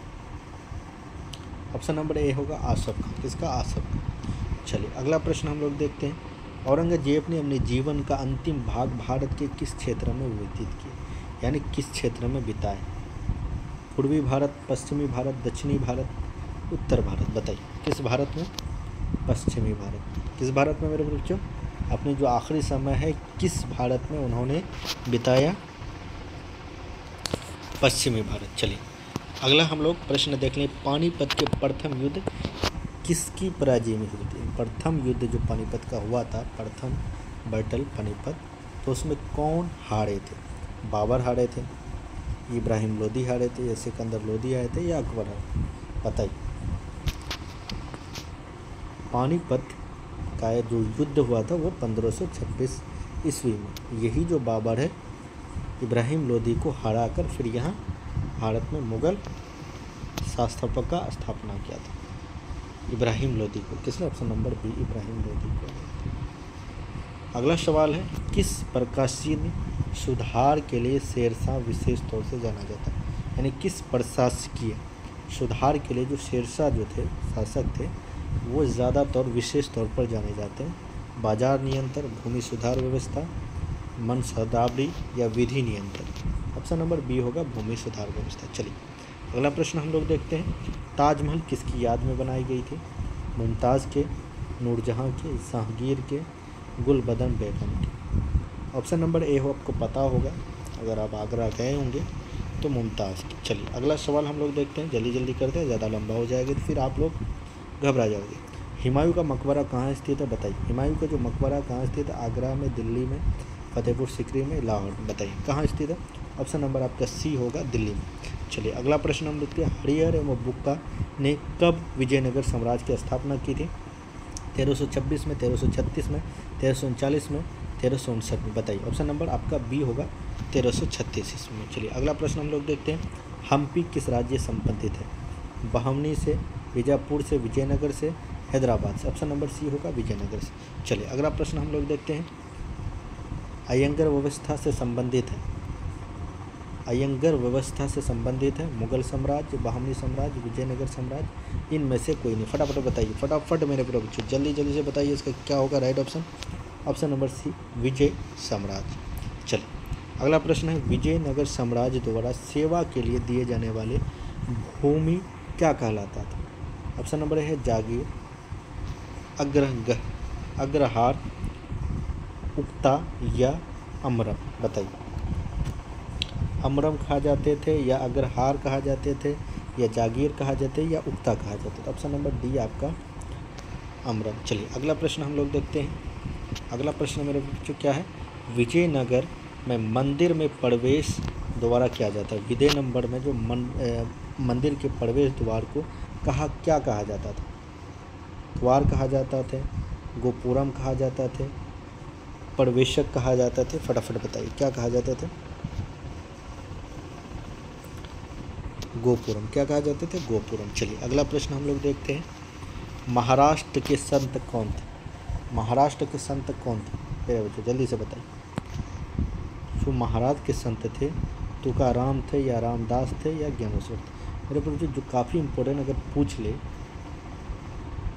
ऑप्शन नंबर ए होगा आसफ़ खां। किसका? आसफ़ खां। चलिए अगला प्रश्न हम लोग देखते हैं, औरंगजेब ने अपने जीवन का अंतिम भाग भारत के किस क्षेत्र में व्यतीत किया? यानी किस क्षेत्र में बिताए? पूर्वी भारत, पश्चिमी भारत, दक्षिणी भारत, उत्तर भारत? बताइए किस भारत में? पश्चिमी भारत। किस भारत में मेरे बच्चों? अपने जो आखिरी समय है किस भारत में उन्होंने बिताया? पश्चिमी भारत। चलिए अगला हम लोग प्रश्न देख लें, पानीपत के प्रथम युद्ध किसकी पराजय में हुई थी? प्रथम युद्ध जो पानीपत का हुआ था, प्रथम बैटल पानीपत, तो उसमें कौन हारे थे? बाबर हारे थे, इब्राहिम लोदी हारे थे, या सिकंदर लोदी आए थे, या अकबर हारे? बताइए पानीपत का जो युद्ध हुआ था वो 1526 ईस्वी में। यही जो बाबर है इब्राहिम लोदी को हराकर फिर यहाँ भारत में मुग़ल शासक का स्थापना किया था। इब्राहिम लोदी को किसने? Option number B Ibrahim Lodi को। अगला सवाल है, किस प्रशासनिक सुधार के लिए शेरशाह विशेष तौर से जाना जाता है? यानी किस प्रशासकीय सुधार के लिए जो शेरशाह जो थे शासक थे वो ज़्यादातर विशेष तौर पर जाने जाते हैं? बाजार नियंत्रण, भूमि सुधार व्यवस्था, मनसदाबरी, या विधि नियंत्रण? ऑप्शन नंबर बी होगा भूमि सुधार व्यवस्था। चलिए अगला प्रश्न हम लोग देखते हैं, ताजमहल किसकी याद में बनाई गई थी? मुमताज़ के, नूरजहां के, जहांगीर के, गुलबदन बेगम के? ऑप्शन नंबर ए हो आपको पता होगा, अगर आप आगरा गए होंगे तो मुमताज़ की। चलिए अगला सवाल हम लोग देखते हैं, जल्दी जल्दी करते हैं, ज़्यादा लंबा हो जाएगा तो फिर आप लोग घबरा जाओगे। हुमायूं का मकबरा कहाँ स्थित है? बताइए हुमायूं का जो मकबरा कहाँ स्थित है? आगरा में, दिल्ली में, फतेहपुर सीकरी में, लाहौर में? बताइए कहाँ स्थित है? ऑप्शन नंबर आपका सी होगा दिल्ली में। चलिए अगला प्रश्न हम देखते हैं, हरिहर एवं बुक्का ने कब विजयनगर साम्राज्य की स्थापना की थी? 1326 में, 1336 में, 1339 में, 1359 में? बताइए ऑप्शन नंबर आपका बी होगा 1336 ईस्वी में। चलिए अगला प्रश्न हम लोग देखते हैं, हम्पी किस राज्य से संबंधित है? बहमनी से, बीजापुर से, विजयनगर से, हैदराबाद से? ऑप्शन नंबर सी होगा विजयनगर से। चलिए अगला प्रश्न हम लोग देखते हैं, अयंगर व्यवस्था से संबंधित है? अयंगर व्यवस्था से संबंधित है मुगल साम्राज्य, बहमनी साम्राज्य, विजयनगर साम्राज्य? इनमें से कोई नहीं। फटाफट बताइए, फटाफट मेरे बच्चों जल्दी जल्दी से बताइए इसका क्या होगा right option? Option number C विजय साम्राज्य। चलिए अगला प्रश्न है, विजयनगर साम्राज्य द्वारा सेवा के लिए दिए जाने वाले भूमि क्या कहलाता था? ऑप्शन नंबर है जागीर, अग्रहार, उक्ता, या अमरम? बताइए अमरम कहा जाते थे, या अग्रहार कहा जाते थे, या जागीर कहा जाते, या उक्ता कहा जाते थे? ऑप्शन नंबर डी आपका अमरन। चलिए अगला प्रश्न हम लोग देखते हैं। अगला प्रश्न मेरे बच्चों क्या है, विजयनगर में मंदिर में प्रवेश द्वारा किया जाता है। विजय नंबर में जो मंदिर के प्रवेश द्वार को क्या कहा जाता था? द्वार कहा जाता थे, गोपुरम कहा जाता थे, प्रवेशक कहा जाता थे। फटाफट बताइए क्या कहा जाता था? गोपुरम। क्या कहा जाते थे? गोपुरम। चलिए अगला प्रश्न हम लोग देखते हैं। महाराष्ट्र के संत कौन थे? महाराष्ट्र के संत कौन थे मेरे बच्चों, जल्दी से बताइए। जो महाराष्ट्र के संत थे, तुकाराम थे या रामदास थे या ज्ञानेश्वर थे? मेरे बच्चों जो काफ़ी इम्पोर्टेंट अगर पूछ ले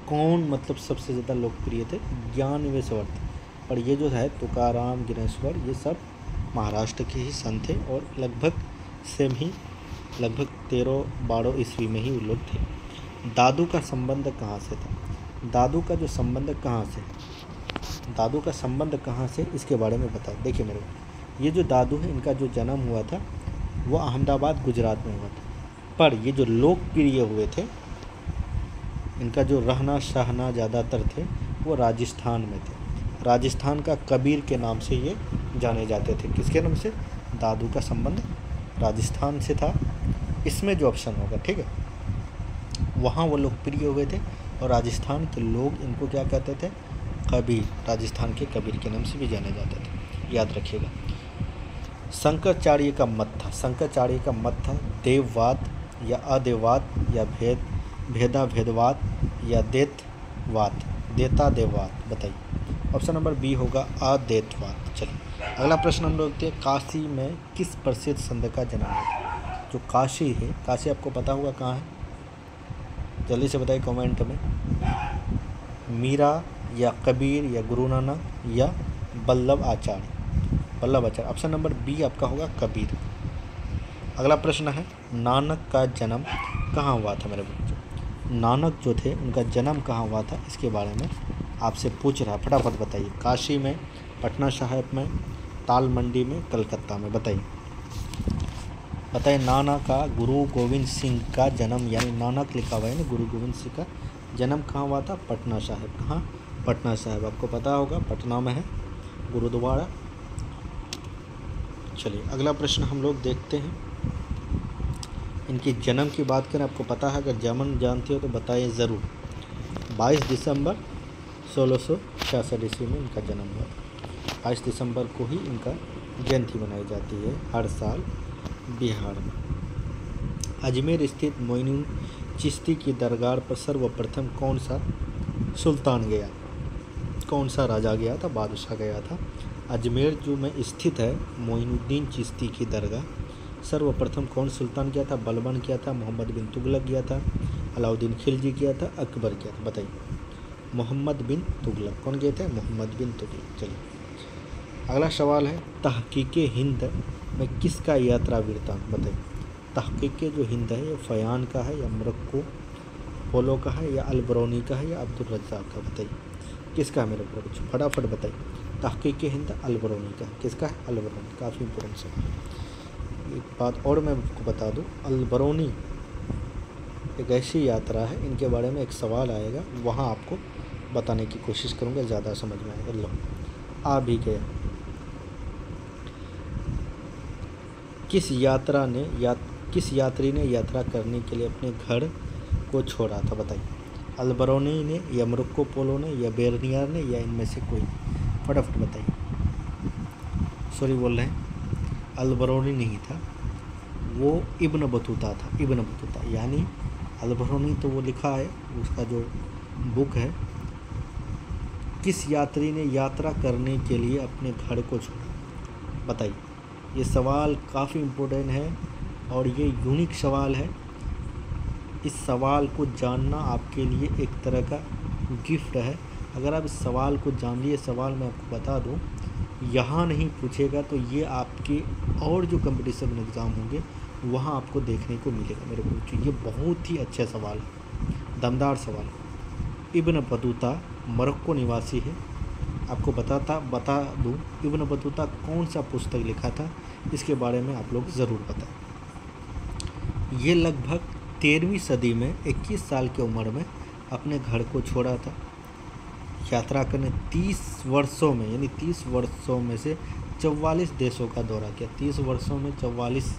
कौन मतलब सबसे ज़्यादा लोकप्रिय थे, ज्ञानेश्वर थे। पर ये जो है तुकाराम, ज्ञानेश्वर, ये सब महाराष्ट्र के ही संत थे और लगभग सेम ही, लगभग 13-12 ईस्वी में ही वो लोग थे। दादू का संबंध कहाँ से था? दादू का जो संबंध कहाँ से, दादू का संबंध कहाँ से, इसके बारे में बताएं। देखिए मेरे ये जो दादू है, इनका जो जन्म हुआ था वो अहमदाबाद गुजरात में हुआ था, पर ये जो लोकप्रिय हुए थे, इनका जो रहना सहना ज़्यादातर थे वो राजस्थान में थे। राजस्थान का कबीर के नाम से ये जाने जाते थे। किसके नाम से? दादू का संबंध राजस्थान से था। इसमें जो ऑप्शन होगा, ठीक है, वहाँ वो लोकप्रिय हुए थे और राजस्थान के लोग इनको क्या कहते थे? कबीर। राजस्थान के कबीर के नाम से भी जाने जाते थे, याद रखिएगा। शंकराचार्य का मत था, शंकराचार्य का मत था देववाद या अदेववाद या भेदाभेदवाद या देववाद। बताइए। ऑप्शन नंबर बी होगा अद्वैतवाद। चलिए अगला प्रश्न हम लोग देखते हैं। काशी में किस प्रसिद्ध संत का जन्म हुआ? जो काशी है, काशी आपको पता होगा कहाँ है, जल्दी से बताइए कमेंट में। मीरा या कबीर या गुरु नानक या वल्लभ आचार्य। ऑप्शन नंबर बी आपका होगा कबीर। अगला प्रश्न है, नानक का जन्म कहाँ हुआ था मेरे बच्चों? नानक जो थे उनका जन्म कहाँ हुआ था, इसके बारे में आपसे पूछ रहा है। फटाफट बताइए। काशी में, पटना साहिब में, ताल मंडी में, कलकत्ता में। बताइए नाना का गुरु गोविंद सिंह का जन्म, यानी नानक लिखा हुआ है ना, गुरु गोविंद सिंह का जन्म कहाँ हुआ था? पटना साहिब। कहाँ? पटना साहिब। आपको पता होगा पटना में है गुरुद्वारा। चलिए अगला प्रश्न हम लोग देखते हैं। इनके जन्म की बात करें, आपको पता है, अगर जन्म जानते हो तो बताइए ज़रूर। 22 दिसंबर 1666 ईस्वी में इनका जन्म हुआ था। 22 दिसंबर को ही इनका जयंती मनाई जाती है हर साल बिहार में। अजमेर स्थित मोइनुद्दीन चिश्ती की दरगाह पर सर्वप्रथम कौन सा सुल्तान गया, कौन सा राजा गया था, बादशाह गया था? अजमेर जो में स्थित है मोइनुद्दीन चिश्ती की दरगाह, सर्वप्रथम कौन सुल्तान गया था? बलबन किया था, मोहम्मद बिन तुगलक गया था, अलाउद्दीन खिलजी किया था, अकबर किया था? बताइए। मोहम्मद बिन तुगलक। कौन गए थे? मोहम्मद बिन तुगलक। चलिए अगला सवाल है, तहकीके हिंद में किसका यात्रा वृत्तांत? बताइए। तहकीके जो हिंद है ये फयान का है या मोरक्को पोलो का है या अलबरौनी का है या अब्दुल रज़्ज़ाक का? बताइए किसका है मेरे बच्चों, फटाफट बताइए। तहकीके हिंद अलबरौनी का है। किसका है? अलबरौनी। काफ़ी इंपॉर्टेंट सवाल। एक बात और मैं आपको बता दूं, अलबरौनी एक ऐसी यात्रा है, इनके बारे में एक सवाल आएगा, वहाँ आपको बताने की कोशिश करूँगा, ज़्यादा समझ में आएगा। लो आ भी गया। किस यात्री ने यात्रा करने के लिए अपने घर को छोड़ा था? बताइए। अलबरौनी ने या मोरक्को पोलो ने या बेरनियर ने या इनमें से कोई? फटाफट बताइए। सॉरी बोल रहे हैं, अलबरौनी नहीं था, वो इब्न बतूता था। इब्न बतूता, यानी अलबरौनी तो वो लिखा है, उसका जो बुक है, किस यात्री ने यात्रा करने के लिए अपने घर को छोड़ा? बताइए। ये सवाल काफ़ी इम्पोर्टेंट है और ये यूनिक सवाल है। इस सवाल को जानना आपके लिए एक तरह का गिफ्ट है। अगर आप इस सवाल को जान लिए, सवाल मैं आपको बता दूं, यहाँ नहीं पूछेगा तो ये आपके और जो कंपटीशन एग्ज़ाम होंगे वहाँ आपको देखने को मिलेगा मेरे बच्चों। ये बहुत ही अच्छा सवाल है, दमदार सवाल। इब्न बतूता मोरक्को निवासी है। आपको बता दूं, इब्न बतूता कौन सा पुस्तक लिखा था, इसके बारे में आप लोग ज़रूर बताएं। ये लगभग 13वीं सदी में 21 साल की उम्र में अपने घर को छोड़ा था यात्रा करने 30 वर्षों में, यानी 30 वर्षों में से 44 देशों का दौरा किया। 30 वर्षों में 44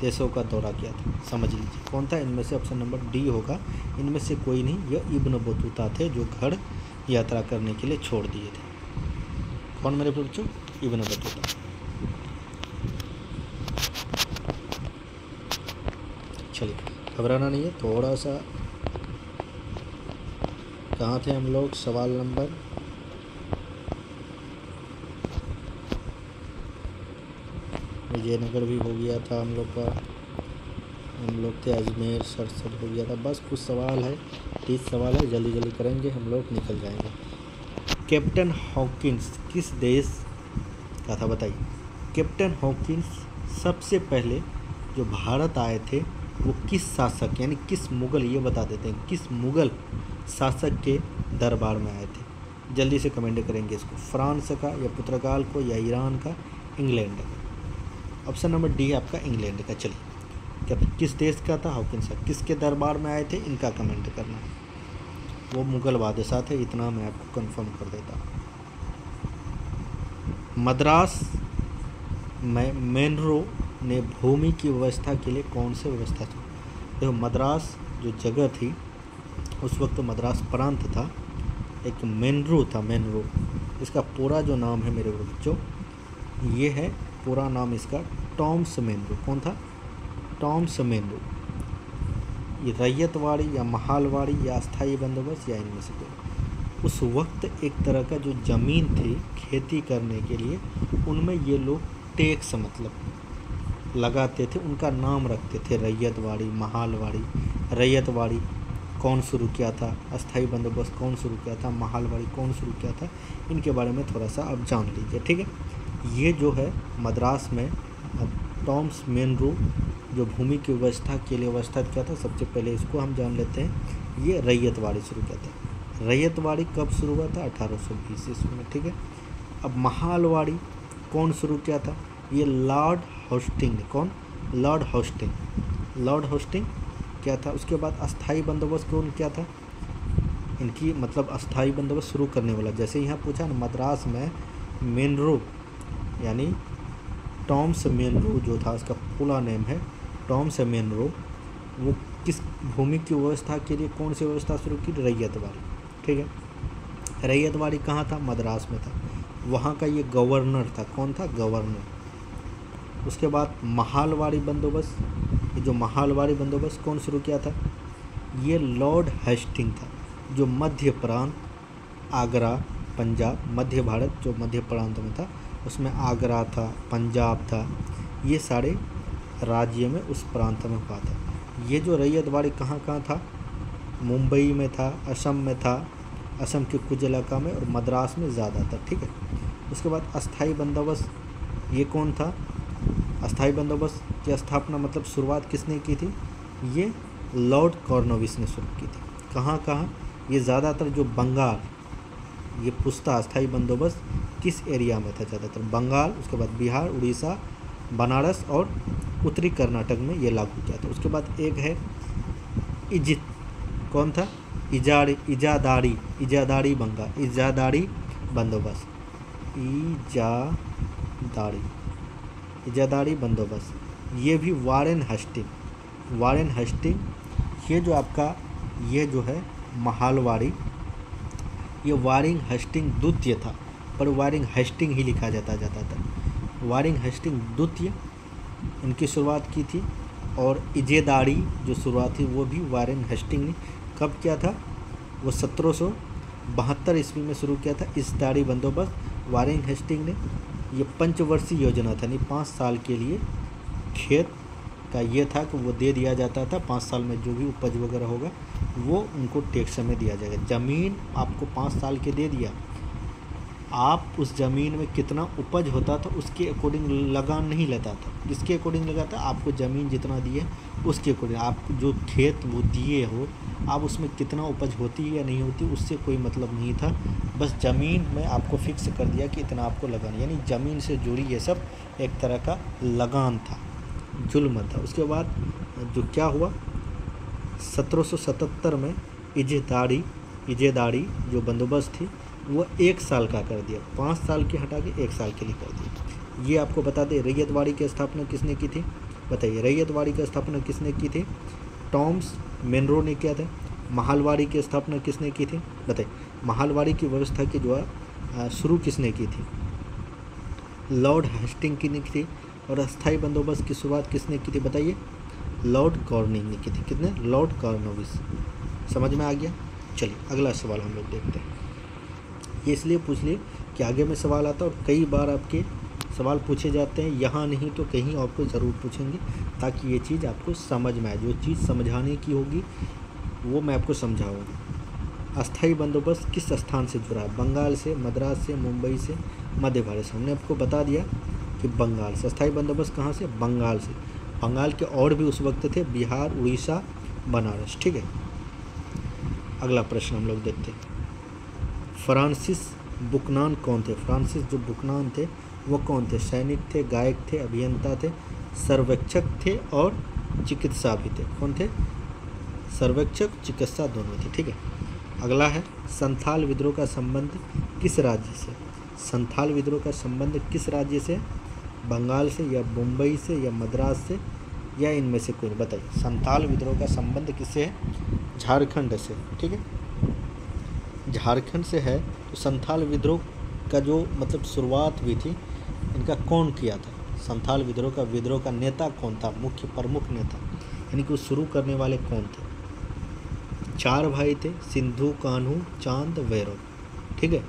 देशों का दौरा किया था, समझ लीजिए। कौन था इनमें से? ऑप्शन नंबर डी होगा। इनमें से कोई नहीं, यह इब्न बतूता थे जो घर यात्रा करने के लिए छोड़ दिए थे। कौन मेरे बच्चों? Ibn Battuta. चलिए, घबराना नहीं है, थोड़ा सा। कहाँ थे हम लोग? सवाल नंबर विजयनगर भी हो गया था हम लोग का। हम लोग थे अजमेर, सरसद हो गया था। बस कुछ सवाल है, 30 सवाल है, जल्दी जल्दी करेंगे, हम लोग निकल जाएंगे। कैप्टन हॉकिंस किस देश का था? बताइए। कैप्टन हॉकिंस सबसे पहले जो भारत आए थे वो किस शासक, यानी किस मुग़ल, ये बता देते हैं, किस मुग़ल शासक के दरबार में आए थे? जल्दी से कमेंट करेंगे इसको। फ्रांस का, या पुर्तगाल को, या ईरान का, इंग्लैंड का? ऑप्शन नंबर डी है आपका, इंग्लैंड का। चलिए, क्या किस देश का था हॉकिंस? किसके दरबार में आए थे, इनका कमेंट करना है। वो मुग़ल बादशाह थे, इतना मैं आपको कंफर्म कर देता हूँ। मद्रास में मेनरो ने भूमि की व्यवस्था के लिए कौन से व्यवस्था थी? देखो, मद्रास जो जगह थी उस वक्त मद्रास प्रांत था, एक मेनरो था, मेनरो। इसका पूरा जो नाम है मेरे बच्चों, ये है पूरा नाम इसका टॉमस मेनरो। कौन था? टॉमस मेनरो। ये रैयतवाड़ी या महालवाड़ी या अस्थाई बंदोबस्त या इनमें से कोई। उस वक्त एक तरह का जो ज़मीन थी खेती करने के लिए, उनमें ये लोग टैक्स मतलब लगाते थे, उनका नाम रखते थे रैयतवाड़ी, महालवाड़ी। रैयतवाड़ी कौन शुरू किया था, अस्थाई बंदोबस्त कौन शुरू किया था, महालवाड़ी कौन शुरू किया था, इनके बारे में थोड़ा सा आप जान लीजिए, ठीक है। ये जो है मद्रास में टॉमस मेनरो जो भूमि की व्यवस्था के लिए व्यवस्था किया था, सबसे पहले इसको हम जान लेते हैं। ये रैयतवाड़ी शुरू किया था। रैयतवाड़ी कब शुरू हुआ था? 1820 ईस्वी में, ठीक है। अब महालवाड़ी कौन शुरू किया था? ये लॉर्ड होस्टिंग। कौन? Lord hosting. लॉर्ड होस्टिंग क्या था? उसके बाद अस्थाई बंदोबस्त कौन क्या था? इनकी मतलब अस्थाई बंदोबस्त शुरू करने वाला, जैसे यहाँ पूछा ना, मद्रास में मेनरो यानी टॉमस मेनरो जो था, उसका पूरा नेम है टॉमस मेनरो। वो किस भूमि की व्यवस्था के लिए कौन सी व्यवस्था शुरू की? रैयतवाड़ी, ठीक है। रैयतवाड़ी कहाँ था? मद्रास में था। वहाँ का ये गवर्नर था। कौन था? गवर्नर। उसके बाद महालवाड़ी बंदोबस्त, ये जो महालवाड़ी बंदोबस्त कौन शुरू किया था? ये लॉर्ड हेस्टिंग था, जो मध्य प्रांत, आगरा, पंजाब, मध्य भारत जो मध्य प्रांत में था, उसमें आगरा था, पंजाब था, ये सारे राज्य में उस प्रांत में हुआ था। ये जो रैयतवाड़ी कहाँ कहाँ था? मुंबई में था, असम में था, असम के कुछ इलाका में, और मद्रास में ज़्यादातर, ठीक है। उसके बाद अस्थाई बंदोबस्त, ये कौन था? अस्थाई बंदोबस्त की स्थापना मतलब शुरुआत किसने की थी? ये लॉर्ड कॉर्नवालिस ने शुरू की थी। कहाँ कहाँ? ये ज़्यादातर जो बंगाल, ये पूछता अस्थाई बंदोबस्त किस एरिया में था? ज़्यादातर बंगाल, उसके बाद बिहार, उड़ीसा, बनारस और उत्तरी कर्नाटक में ये लागू किया था। उसके बाद एक है इजित। कौन था? इजादारी बंगाल, इजादारी बंदोबस्त, इजादारी बंदोबस्त। ये भी वारेन हेस्टिंग। ये जो आपका ये जो है महालवाड़ी, ये वारेन हेस्टिंग द्वितीय था, पर वारेन हेस्टिंग ही लिखा जाता था। वारेन हेस्टिंग द्वितीय इनकी शुरुआत की थी, और इजेदारी जो शुरुआत थी वो भी वारेन हेस्टिंग ने कब किया था? वो 1772 ईस्वी में शुरू किया था। इजदारी बंदोबस्त वारेन हेस्टिंग ने। ये पंचवर्षीय योजना था, यानी 5 साल के लिए खेत का ये था कि वो दे दिया जाता था। 5 साल में जो भी उपज वगैरह होगा वो उनको टैक्स में दिया जाएगा। ज़मीन आपको 5 साल के दे दिया, आप उस ज़मीन में कितना उपज होता था उसके अकॉर्डिंग लगान नहीं लेता था। किसके अकॉर्डिंग लगाता? आपको ज़मीन जितना दिए उसके अकॉर्डिंग, आप जो खेत वो दिए हो, आप उसमें कितना उपज होती है या नहीं होती उससे कोई मतलब नहीं था। बस ज़मीन में आपको फिक्स कर दिया कि इतना आपको लगान, यानी ज़मीन से जुड़ी ये सब एक तरह का लगान था, जुल्म था। उसके बाद जो क्या हुआ, 1777 में इजदारी इजेदारी जो बंदोबस्त थी वो 1 साल का कर दिया, 5 साल की हटा के 1 साल के लिए कर दिया। ये आपको बता दें रैयतवाड़ी की स्थापना किसने की थी, बताइए रैयतवाड़ी की स्थापना किसने की थी, टॉमस मनरो ने किया था। महलवाड़ी की स्थापना किसने की थी, बताइए महलवाड़ी की व्यवस्था की जो है शुरू किसने की थी, लॉर्ड हेस्टिंग की थी। और अस्थायी बंदोबस्त की शुरुआत किसने की थी, बताइए लॉर्ड कॉर्निंग ने की थी। कितने, लॉर्ड कॉर्नवालिस। समझ में आ गया। चलिए अगला सवाल हम लोग देखते हैं। ये इसलिए पूछ लिए कि आगे में सवाल आता है और कई बार आपके सवाल पूछे जाते हैं, यहाँ नहीं तो कहीं आपको ज़रूर पूछेंगे, ताकि ये चीज़ आपको समझ में आए। जो चीज़ समझाने की होगी वो मैं आपको समझाऊंगा। अस्थायी बंदोबस्त किस स्थान से जुड़ा है, बंगाल से, मद्रास से, मुंबई से, मध्य भारत से। हमने आपको बता दिया कि बंगाल से। अस्थायी बंदोबस्त कहाँ से, बंगाल से। बंगाल के और भी उस वक्त थे, बिहार, उड़ीसा, बनारस। ठीक है, अगला प्रश्न हम लोग देखते हैं। फ्रांसिस बुकनान कौन थे, फ्रांसिस जो बुकनान थे वो कौन थे, सैनिक थे, गायक थे, अभियंता थे, सर्वेक्षक थे और चिकित्सा भी थे। कौन थे, सर्वेक्षक, चिकित्सा दोनों थे। ठीक है, अगला है संथाल विद्रोह का संबंध किस राज्य से, संथाल विद्रोह का संबंध किस राज्य से, बंगाल से या मुंबई से या मद्रास से या इनमें से कोई, बताइए। संथाल विद्रोह का संबंध किससे है, झारखंड से। ठीक है, झारखंड से है। तो संथाल विद्रोह का जो मतलब शुरुआत हुई थी, इनका कौन किया था, संथाल विद्रोह का नेता कौन था, मुख्य प्रमुख नेता, यानी कि शुरू करने वाले कौन थे। 4 भाई थे, सिंधु, कान्हू, चांद, भैरव। ठीक है,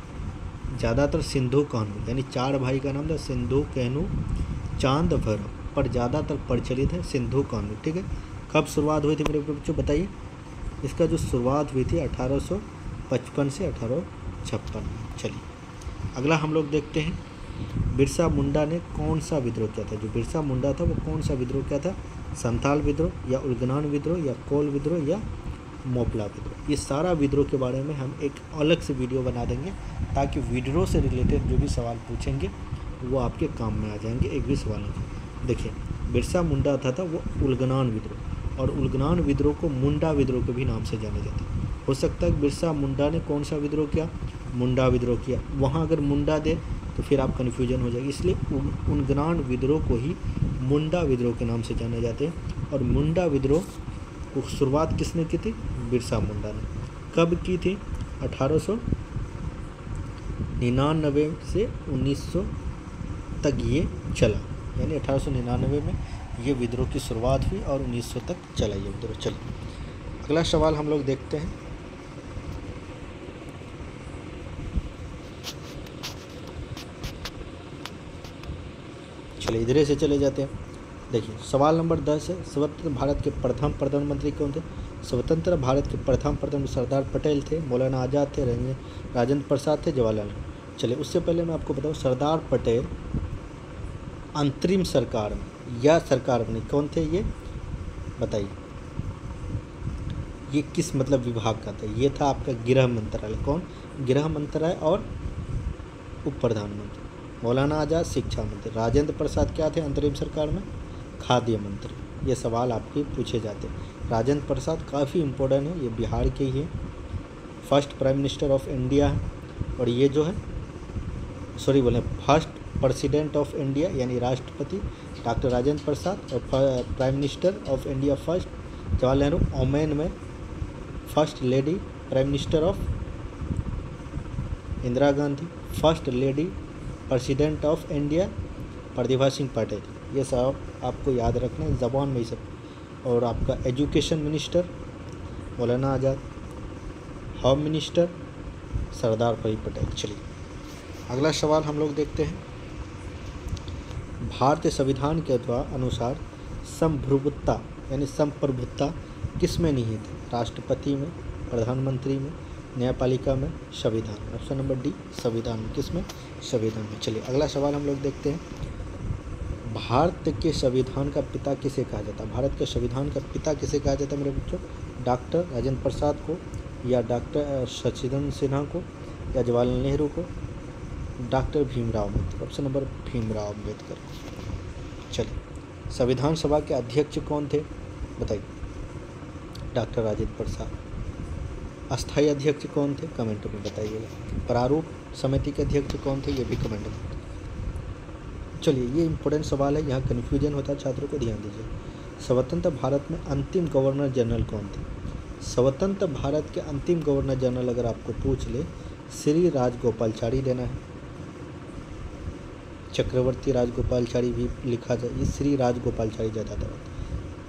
ज़्यादातर सिंधु कान्हू, यानी 4 भाई का नाम था सिंधु, कान्हू, चांद, भैरव, पर ज़्यादातर प्रचलित है सिंधु कान्हू। ठीक है, कब शुरुआत हुई थी मेरे बच्चों, बताइए। इसका जो शुरुआत हुई थी 1855 से 1856। चलिए अगला हम लोग देखते हैं। बिरसा मुंडा ने कौन सा विद्रोह किया था, जो बिरसा मुंडा था वो कौन सा विद्रोह किया था, संथाल विद्रोह या उलगनान विद्रोह या कोल विद्रोह या मोपला विद्रोह। ये सारा विद्रोह के बारे में हम एक अलग से वीडियो बना देंगे, ताकि विद्रोह से रिलेटेड जो भी सवाल पूछेंगे वो आपके काम में आ जाएंगे। एक भी सवाल नहीं। देखिए बिरसा मुंडा था वो उलगनान विद्रोह, और उलगनान विद्रोह को मुंडा विद्रोह के भी नाम से जाने जाता है। हो सकता है बिरसा मुंडा ने कौन सा विद्रोह किया, मुंडा विद्रोह किया। वहाँ अगर मुंडा दे तो फिर आप कन्फ्यूजन हो जाएगी, इसलिए उलगनान विद्रोह को ही मुंडा विद्रोह के नाम से जाने जाते हैं। और मुंडा विद्रोह को शुरुआत किसने की थी, बिरसा मुंडा ने। कब की थी, 1899 से 1900 तक ये चला, यानी 1899 में ये विद्रोह की शुरुआत हुई और 1900 तक चला ये विद्रोह। चलिए अगला सवाल हम लोग देखते हैं। चलिए इधर से चले जाते हैं। देखिए सवाल नंबर 10 है, स्वतंत्र भारत के प्रथम प्रधानमंत्री कौन थे। स्वतंत्र भारत के प्रथम प्रधानमंत्री सरदार पटेल थे, मौलाना आज़ाद थे, राजेंद्र प्रसाद थे, जवाहरलाल नेहरू। चलिए उससे पहले मैं आपको बताऊँ, सरदार पटेल अंतरिम सरकार में या सरकार में कौन थे, ये बताइए। ये किस मतलब विभाग का था, ये था आपका गृह मंत्रालय। कौन, गृह मंत्रालय और उप प्रधानमंत्री। मौलाना आज़ाद शिक्षा मंत्री, राजेंद्र प्रसाद क्या थे अंतरिम सरकार में, खाद्य मंत्री। ये सवाल आपके पूछे जाते हैं। राजेंद्र प्रसाद काफ़ी इम्पोर्टेंट है, ये बिहार के ही हैं, first prime minister of India है। और ये जो है फर्स्ट प्रेसिडेंट ऑफ इंडिया यानी राष्ट्रपति डॉक्टर राजेंद्र प्रसाद, और prime minister of India first Jawaharlal Nehru. Women में first lady prime minister of Indira Gandhi, first lady president of India Pratibha Singh Patel. ये सब आपको याद रखना है ज़बान में ही सब। और आपका एजुकेशन मिनिस्टर मौलाना आज़ाद, होम मिनिस्टर सरदार वल्लभ पटेल। चलिए अगला सवाल हम लोग देखते हैं। भारतीय संविधान के अनुसार संप्रभुता यानी संप्रभुता किस में निहित है, राष्ट्रपति में, प्रधानमंत्री में, न्यायपालिका में, संविधान। ऑप्शन नंबर डी संविधान में। किस में, संविधान में। चलिए अगला सवाल हम लोग देखते हैं। भारत के संविधान का पिता किसे कहा जाता है, भारत के संविधान का पिता किसे कहा जाता है मेरे बच्चों, डॉक्टर राजेंद्र प्रसाद को या डॉक्टर सचिदानंद सिन्हा को या जवाहरलाल नेहरू को, doctor Bhimrao Ambedkar. Option number Bhimrao Ambedkar. चलिए संविधान सभा के अध्यक्ष कौन थे, बताइए, डॉक्टर राजेंद्र प्रसाद। अस्थायी अध्यक्ष कौन थे, कमेंट में बताइएगा। प्रारूप समिति के अध्यक्ष कौन थे, ये भी कमेंट में। चलिए, ये इंपॉर्टेंट सवाल है, यहाँ कन्फ्यूजन होता है छात्रों को, ध्यान दीजिए। स्वतंत्र भारत में अंतिम गवर्नर जनरल कौन थे? स्वतंत्र भारत के अंतिम गवर्नर जनरल अगर आपको पूछ ले, श्री राजगोपालाचारी लेना है, चक्रवर्ती राजगोपालाचारी भी लिखा जाए, ये श्री राजगोपालाचारी ज़्यादा था।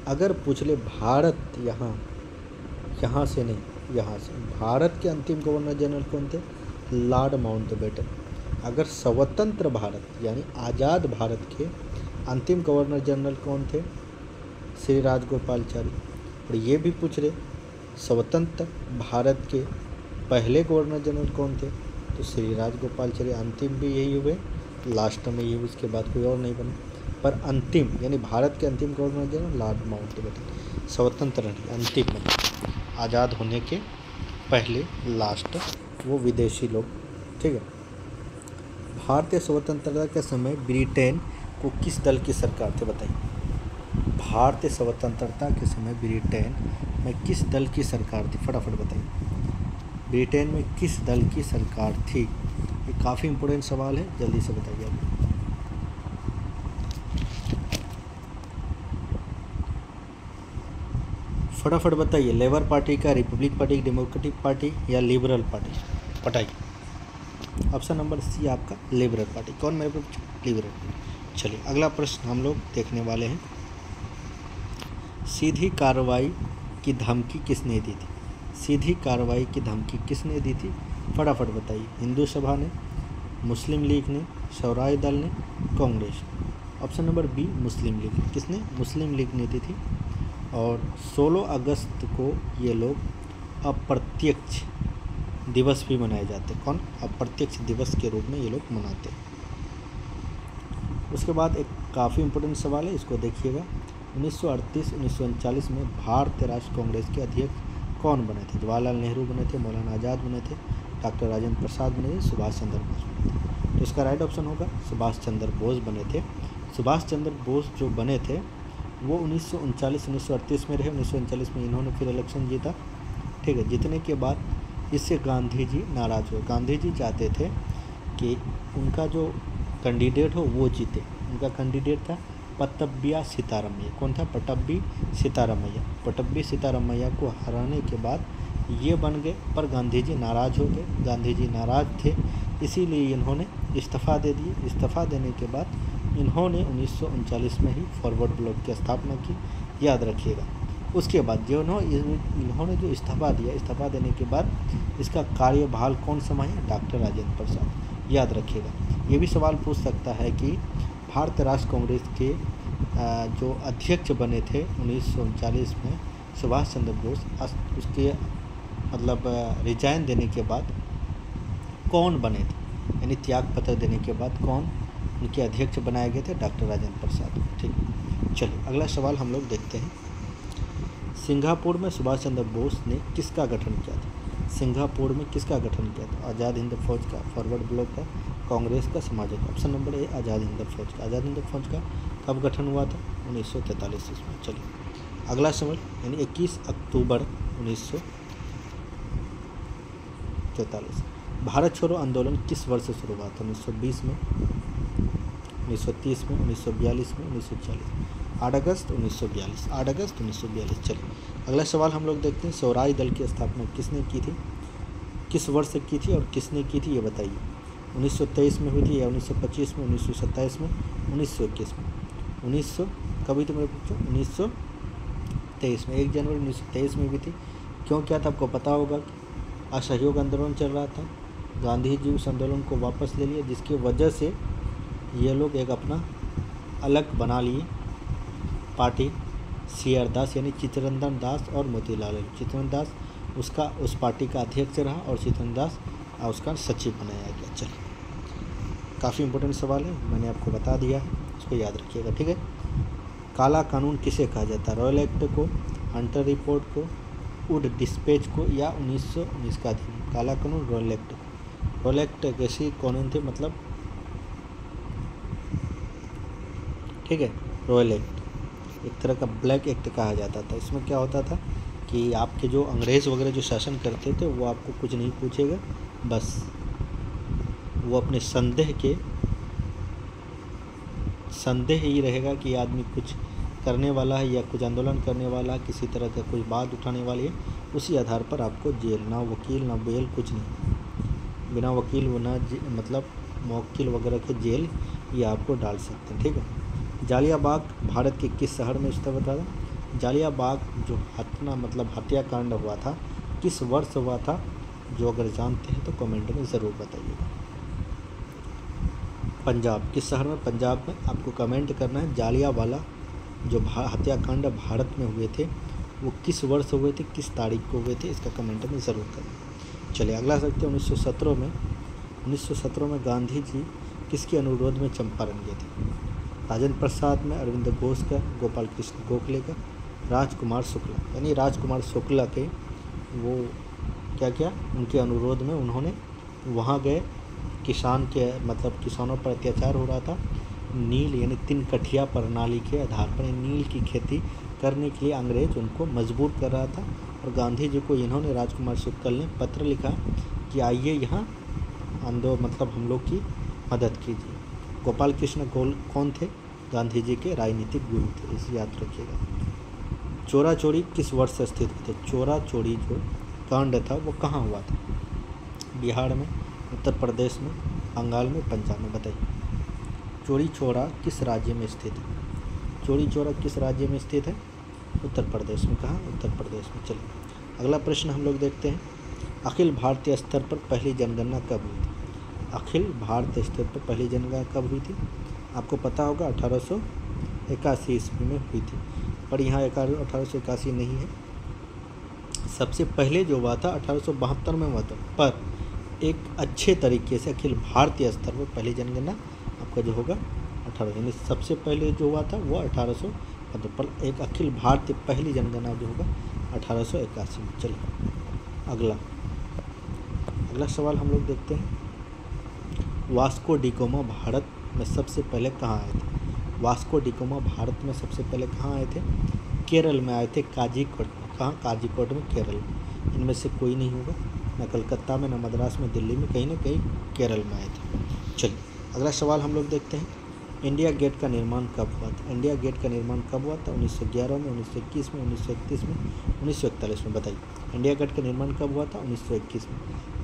अगर पूछ ले भारत, यहाँ से नहीं, यहाँ से, भारत के अंतिम गवर्नर जनरल कौन थे? Lord Mountbatten. अगर स्वतंत्र भारत यानी आज़ाद भारत के अंतिम गवर्नर जनरल कौन थे? श्री राजगोपालाचारी। और ये भी पूछ रहे स्वतंत्र भारत के पहले गवर्नर जनरल कौन थे? तो श्री राजगोपालाचारी। अंतिम भी यही हुए, लास्ट में ये हुए, इसके बाद कोई और नहीं बने। पर अंतिम यानी भारत के अंतिम गवर्नर जनरल लॉर्ड माउंटबेटन। स्वतंत्र नहीं, अंतिम में, आज़ाद होने के पहले, लास्ट, वो विदेशी लोग। ठीक है। भारतीय स्वतंत्रता के समय ब्रिटेन को किस दल की सरकार थी, बताइए। भारतीय स्वतंत्रता के समय ब्रिटेन में किस दल की सरकार थी, फटाफट बताइए। ब्रिटेन में किस दल की सरकार थी? ये काफ़ी इंपॉर्टेंट सवाल है, जल्दी से बताइए आप। फटाफट बताइए। लेबर पार्टी का, रिपब्लिक पार्टी, डेमोक्रेटिक पार्टी या लिबरल पार्टी? बताइए। ऑप्शन नंबर सी आपका लिबरल पार्टी। कौन मेरे को? Liberal party. चलिए, अगला प्रश्न हम लोग देखने वाले हैं। सीधी कार्रवाई की धमकी किसने दी थी? सीधी कार्रवाई की धमकी किसने दी थी, फटाफट बताइए। हिंदू सभा ने, मुस्लिम लीग ने, स्वराज दल ने, कांग्रेस। ऑप्शन नंबर बी मुस्लिम लीग। किसने? मुस्लिम लीग ने दी थी। और 16 अगस्त को ये लोग अप्रत्यक्ष दिवस भी मनाए जाते। कौन? अप्रत्यक्ष दिवस के रूप में ये लोग मनाते। उसके बाद एक काफ़ी इम्पोर्टेंट सवाल है, इसको देखिएगा। 1938-1939 में भारतीय राष्ट्रीय कांग्रेस के अध्यक्ष कौन बने थे? जवाहरलाल नेहरू बने थे, मौलाना आज़ाद बने थे, डॉक्टर राजेंद्र प्रसाद बने थे, सुभाष चंद्र बोस बने थे। तो इसका राइट ऑप्शन होगा सुभाष चंद्र बोस बने थे। सुभाष चंद्र बोस जो बने थे वो 1939-1938 में रहे। 1939 में इन्होंने फिर इलेक्शन जीता। ठीक है। जीतने के बाद इससे गांधी जी नाराज़ हुए। गांधी जी चाहते थे कि उनका जो कैंडिडेट हो वो जीते। उनका कैंडिडेट था पट्टभी सीतारामैया। कौन था? पट्टभी सीतारामैया। पट्टभी सीतारामैया को हराने के बाद ये बन गए, पर गांधी जी नाराज़ हो गए। गांधी जी नाराज़ थे, इसीलिए इन्होंने इस्तीफ़ा दे दिए। इस्तीफ़ा देने के बाद इन्होंने 1939 में ही फॉरवर्ड ब्लॉक की स्थापना की, याद रखिएगा। उसके बाद जो इन्होंने जो इस्तीफ़ा दिया, इस्तीफ़ा देने के बाद इसका कार्यभार कौन संभाला? डॉक्टर राजेंद्र प्रसाद। याद रखिएगा। ये भी सवाल पूछ सकता है कि भारतीय राष्ट्रीय कांग्रेस के जो अध्यक्ष बने थे 1939 में सुभाष चंद्र बोस, उसके मतलब रिजाइन देने के बाद कौन बने थे, यानी त्याग पत्र देने के बाद कौन उनके अध्यक्ष बनाए गए थे? डॉक्टर राजेंद्र प्रसाद। ठीक। चलिए, अगला सवाल हम लोग देखते हैं। सिंगापुर में सुभाष चंद्र बोस ने किसका गठन किया था? सिंगापुर में किसका गठन किया था? आज़ाद हिंद फौज का, फॉरवर्ड ब्लॉक का, कांग्रेस का, समाजवादी का। Option number A Azad Hind फौज का। आज़ाद हिंद फौज का कब गठन हुआ था? 1943 में। चलिए, अगला सवाल, यानी 21 अक्टूबर 1943। भारत छोड़ो आंदोलन किस वर्ष से शुरू हुआ था? 1920 में, 1930 में, 1942 में, 1940। 8 अगस्त 1942। 8 अगस्त 1942। चलिए, अगला सवाल हम लोग देखते हैं। स्वराज दल की स्थापना किसने की थी? किस वर्ष से की थी और किसने की थी, ये बताइए। 1923 में हुई थी या 1925 में, 1927 में, 1921 में? 1900 कभी तो मेरे पूछो 1923 में। 1 जनवरी 1923 में भी थी। क्यों क्या था आपको पता होगा। असहयोग आंदोलन चल रहा था, गांधी जी उस आंदोलन को वापस ले लिए, जिसकी वजह से ये लोग एक अपना अलग बना लिए पार्टी। CR दास यानी चित्तरंजन दास और मोतीलाल नेहरू। चित्तरंजन दास उस पार्टी का अध्यक्ष रहा और चित्तरंजन दास उसका सचिव बनाया गया। चलिए, काफ़ी इंपॉर्टेंट सवाल है, मैंने आपको बता दिया, इसको याद रखिएगा। ठीक है। काला कानून किसे कहा जाता है? रॉयल एक्ट को, हंटर रिपोर्ट को, वुड डिस्पैच को, या 1919 का अधिनियम? काला कानून, रॉयल एक्ट को। रॉयल एक्ट एक ऐसी कानून थे, मतलब ठीक है, रॉयल एक्ट एक तरह का ब्लैक एक्ट कहा जाता था। इसमें क्या होता था कि आपके जो अंग्रेज़ वगैरह जो शासन करते थे वो आपको कुछ नहीं पूछेगा, बस वो अपने संदेह ही रहेगा कि आदमी कुछ करने वाला है या कुछ आंदोलन करने वाला है, किसी तरह का कोई बात उठाने वाली है, उसी आधार पर आपको जेल, ना वकील ना बेल, कुछ नहीं, बिना वकील वो ना मतलब मवक्किल वगैरह के जेल ये आपको डाल सकते हैं। ठीक है। जालियाबाग भारत के किस शहर में स्थित बता था? जालियाबाग जो हत्याकांड हुआ था किस वर्ष हुआ था? जो अगर जानते हैं तो कमेंट में ज़रूर बताइएगा। पंजाब किस शहर में? पंजाब में आपको कमेंट करना है। जालियावाला जो हत्याकांड भारत में हुए थे वो किस वर्ष हुए थे, किस तारीख को हुए थे, इसका कमेंट में ज़रूर करना। चलिए अगला सकते हैं 1917 में गांधी जी किसके अनुरोध में चंपारण गए थे? राजेंद्र प्रसाद में, अरविंद घोष का, गोपाल कृष्ण गोखले का, राजकुमार शुक्ला, यानी राजकुमार शुक्ला के वो क्या उनके अनुरोध में उन्होंने वहाँ गए। किसानों पर अत्याचार हो रहा था, नील यानी 3 कठिया प्रणाली के आधार पर नील की खेती करने के लिए अंग्रेज उनको मजबूर कर रहा था, और गांधी जी को इन्होंने राजकुमार शुक्ल ने पत्र लिखा कि आइए यहाँ हम लोग की मदद कीजिए। गोपाल कृष्ण कौन थे? गांधी जी के राजनीतिक गुरु थे, इसे याद रखिएगा। चोरा चोरी किस वर्ष से स्थित हुए थे? चोरा चोरी जो कांड था वो कहाँ हुआ था? बिहार में, उत्तर प्रदेश में, बंगाल में, पंजाब में, बताइए। चोरी चोरा किस राज्य में स्थित है? चोरी चोरा किस राज्य में स्थित है? उत्तर प्रदेश में। कहाँ? उत्तर प्रदेश में। चलिए अगला प्रश्न हम लोग देखते हैं। अखिल भारतीय स्तर पर पहली जनगणना कब हुई थी? अखिल भारतीय स्तर पर पहली जनगणना कब हुई थी? आपको पता होगा 1881 ईस्वी में हुई थी, पर यहाँ 1881 नहीं है। सबसे पहले जो हुआ था 1872 में हुआ था, पर एक अच्छे तरीके से अखिल भारतीय स्तर पर पहली जनगणना आपका जो होगा 18, यानी सबसे पहले जो हुआ था वो 1872, पर एक अखिल भारतीय पहली जनगणना जो होगा 1881 में। चलिए अगला सवाल हम लोग देखते हैं। वास्को डिगामा भारत में सबसे पहले कहाँ आए थे? वास्को डिगामा भारत में सबसे पहले कहाँ आए थे? केरल में आए थे, काजीकोट में। कहाँ? काजीकोट में, केरल में। इनमें से कोई नहीं होगा, ना कलकत्ता में, ना मद्रास में, दिल्ली में, कहीं ना कहीं केरल में आए थे। चलिए अगला सवाल हम लोग देखते हैं। इंडिया गेट का निर्माण कब हुआ था? इंडिया गेट का निर्माण कब हुआ था? 1911 में, 1921 में, 1931 में, 1941 में, बताइए। इंडिया गेट का निर्माण कब हुआ था? 1921 में।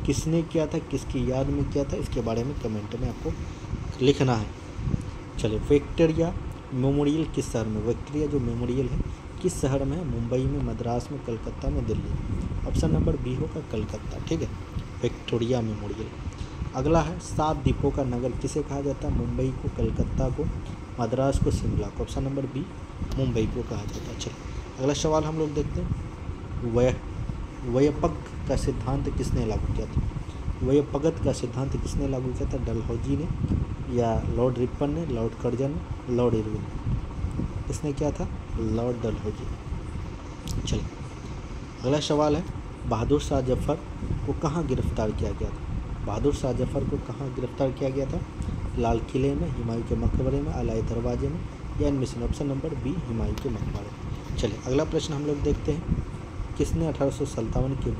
किसने किया था, किसकी याद में किया था, इसके बारे में कमेंट में आपको लिखना है। चलिए विक्टोरिया मेमोरियल किस शहर में? विक्टोरिया जो मेमोरियल है किस शहर में है? मुंबई में, मद्रास में, कलकत्ता में, दिल्ली में। ऑप्शन नंबर बी होगा कलकत्ता। ठीक है, विक्टोरिया मेमोरियल। अगला है 7 द्वीपों का नगर किसे कहा जाता है? मुंबई को, कलकत्ता को, मद्रास को, शिमला को। ऑप्शन नंबर बी मुंबई को कहा जाता है। चलिए अगला सवाल हम लोग देखते हैं। व्यापक का सिद्धांत किसने लागू किया था? व्यापकत का सिद्धांत किसने लागू किया था? डलहौजी ने, या लॉर्ड रिपन ने, लॉर्ड कर्जन ने, लॉर्ड इरविन ने? किसने किया था? लॉर्ड डलहौजी। चलिए अगला सवाल है। बहादुर शाह जफर को कहाँ गिरफ्तार किया गया था? बहादुर शाह जफर को कहाँ गिरफ्तार किया गया था? लाल किले में, हुमायूं के मकबरे में, अलाई दरवाजे में, या इनमें से? ऑप्शन नंबर बी हुमायूं के मकबरे। चलिए अगला प्रश्न हम लोग देखते हैं। किसने 1857 के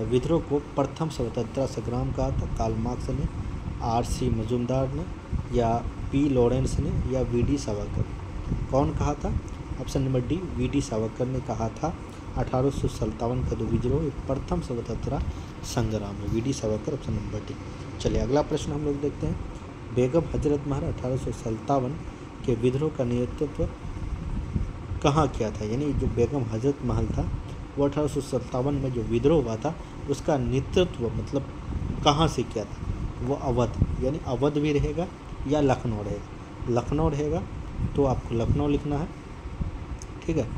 विद्रोह को प्रथम स्वतंत्रता संग्राम कहा था? कार्ल मार्क्स ने, आर.सी. मजूमदार ने, या पी. लॉरेंस ने, या वी.डी. सावरकर? कौन कहा था? Option number D VD. Savarkar ने कहा था। 1857 का जो विद्रोह प्रथम स्वतंत्रता संग्राम है, VD. Savarkar, option number D. चलिए अगला प्रश्न हम लोग देखते हैं। बेगम हजरत महल 1857 के विद्रोह का नेतृत्व कहाँ किया था? यानी जो बेगम हजरत महल था वो 1857 में जो विद्रोह हुआ था उसका नेतृत्व कहाँ से किया था? वो अवध, यानी अवध भी रहेगा या लखनऊ रहेगा। लखनऊ रहेगा तो आपको लखनऊ लिखना है। ठीक है,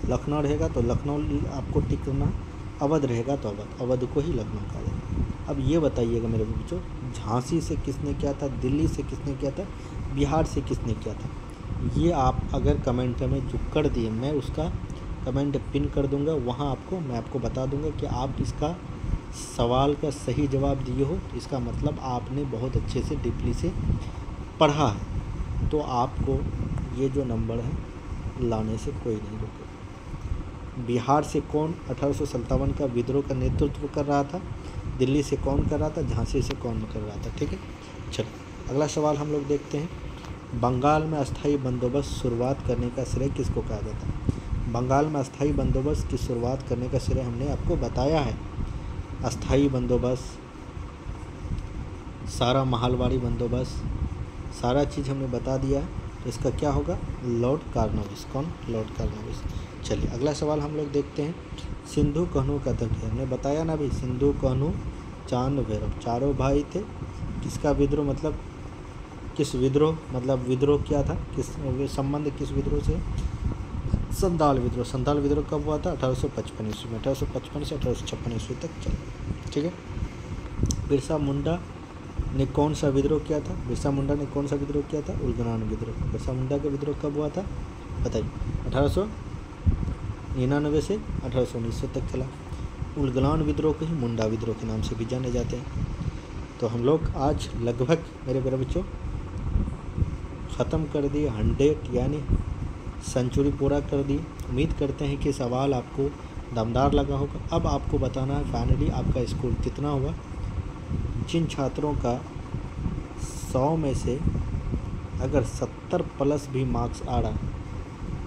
लखनऊ रहेगा तो लखनऊ आपको टिक करना है। अवध रहेगा तो अवध को ही लखनऊ कहा जाएगा। अब ये बताइएगा मेरे बच्चों, झांसी से किसने किया था? दिल्ली से किसने किया था? बिहार से किसने किया था? ये आप अगर कमेंट में जो कर दिए मैं उसका कमेंट पिन कर दूंगा, वहाँ मैं आपको बता दूंगा कि आप इसका सवाल का सही जवाब दिए हो, तो इसका मतलब आपने बहुत अच्छे से डीपली से पढ़ा है, तो आपको ये जो नंबर है लाने से कोई नहीं रोकेगा। बिहार से कौन 1857 का विद्रोह का नेतृत्व कर रहा था? दिल्ली से कौन कर रहा था? झांसी से कौन कर रहा था? ठीक है, चलो अगला सवाल हम लोग देखते हैं। बंगाल में अस्थाई बंदोबस्त शुरुआत करने का श्रेय किसको कहा जाता है? बंगाल में अस्थाई बंदोबस्त की शुरुआत करने का श्रेय हमने आपको बताया है। अस्थाई बंदोबस्त, सारा महलवाड़ी बंदोबस्त, सारा चीज़ हमने बता दिया है। तो इसका क्या होगा? Lord Cornwallis. कौन? Lord Cornwallis. चलिए अगला सवाल हम लोग देखते हैं। सिंधु कान्हू का तट है, हमने बताया ना भी, सिंधु कान्हू चांद भैरव चारों भाई थे। किसका विद्रोह, मतलब किस विद्रोह, मतलब विद्रोह क्या था, किस संबंध, किस विद्रोह से? संथाल विद्रोह। संथाल विद्रोह कब हुआ था? 1855 ईस्वी में। 1855 से 1856 ईस्वी तक चला। ठीक है। बिरसा मुंडा ने कौन सा विद्रोह किया था? बिरसा मुंडा ने कौन सा विद्रोह किया था? उलगुलान विद्रोह। बिरसा मुंडा का विद्रोह कब हुआ था बताइए? 1899 से 1819 तक चला। उलगुलान विद्रोह को ही मुंडा विद्रोह के नाम से भी जाने जाते हैं। तो हम लोग आज लगभग मेरे प्यारे बच्चों ख़त्म कर दिए, 100 यानी सेंचुरी पूरा कर दी। उम्मीद करते हैं कि सवाल आपको दमदार लगा होगा। अब आपको बताना है फाइनली आपका स्कोर कितना हुआ। जिन छात्रों का 100 में से अगर 70 प्लस भी मार्क्स आ रहा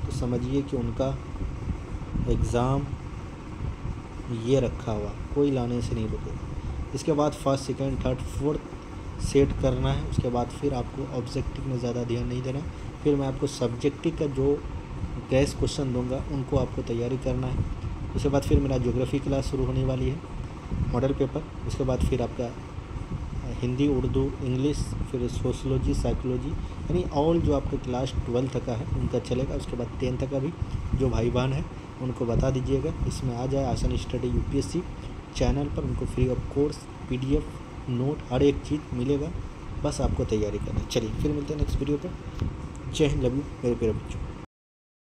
तो समझिए कि उनका एग्ज़ाम ये रखा हुआ, कोई लाने से नहीं रुकेगा। इसके बाद first, second, third, fourth set करना है। उसके बाद फिर आपको ऑब्जेक्टिव में ज़्यादा ध्यान नहीं देना। फिर मैं आपको सब्जेक्टिव का जो गैस क्वेश्चन दूंगा उनको आपको तैयारी करना है। उसके बाद फिर मेरा ज्योग्राफी क्लास शुरू होने वाली है, मॉडल पेपर। उसके बाद फिर आपका हिंदी, उर्दू, इंग्लिश, फिर सोशलॉजी, साइकोलॉजी, यानी ऑल जो आपका क्लास 12 तक का है उनका चलेगा। उसके बाद 10 तक का भी जो भाई बहन है उनको बता दीजिएगा, इसमें आ जाए आसान स्टडी यूपीएससी चैनल पर। उनको free of course PDF, note, हर एक चीज़ मिलेगा, बस आपको तैयारी करना है। चलिए फिर मिलते हैं नेक्स्ट वीडियो पर। जय हिंद, लव यू मेरे प्यारे बच्चों।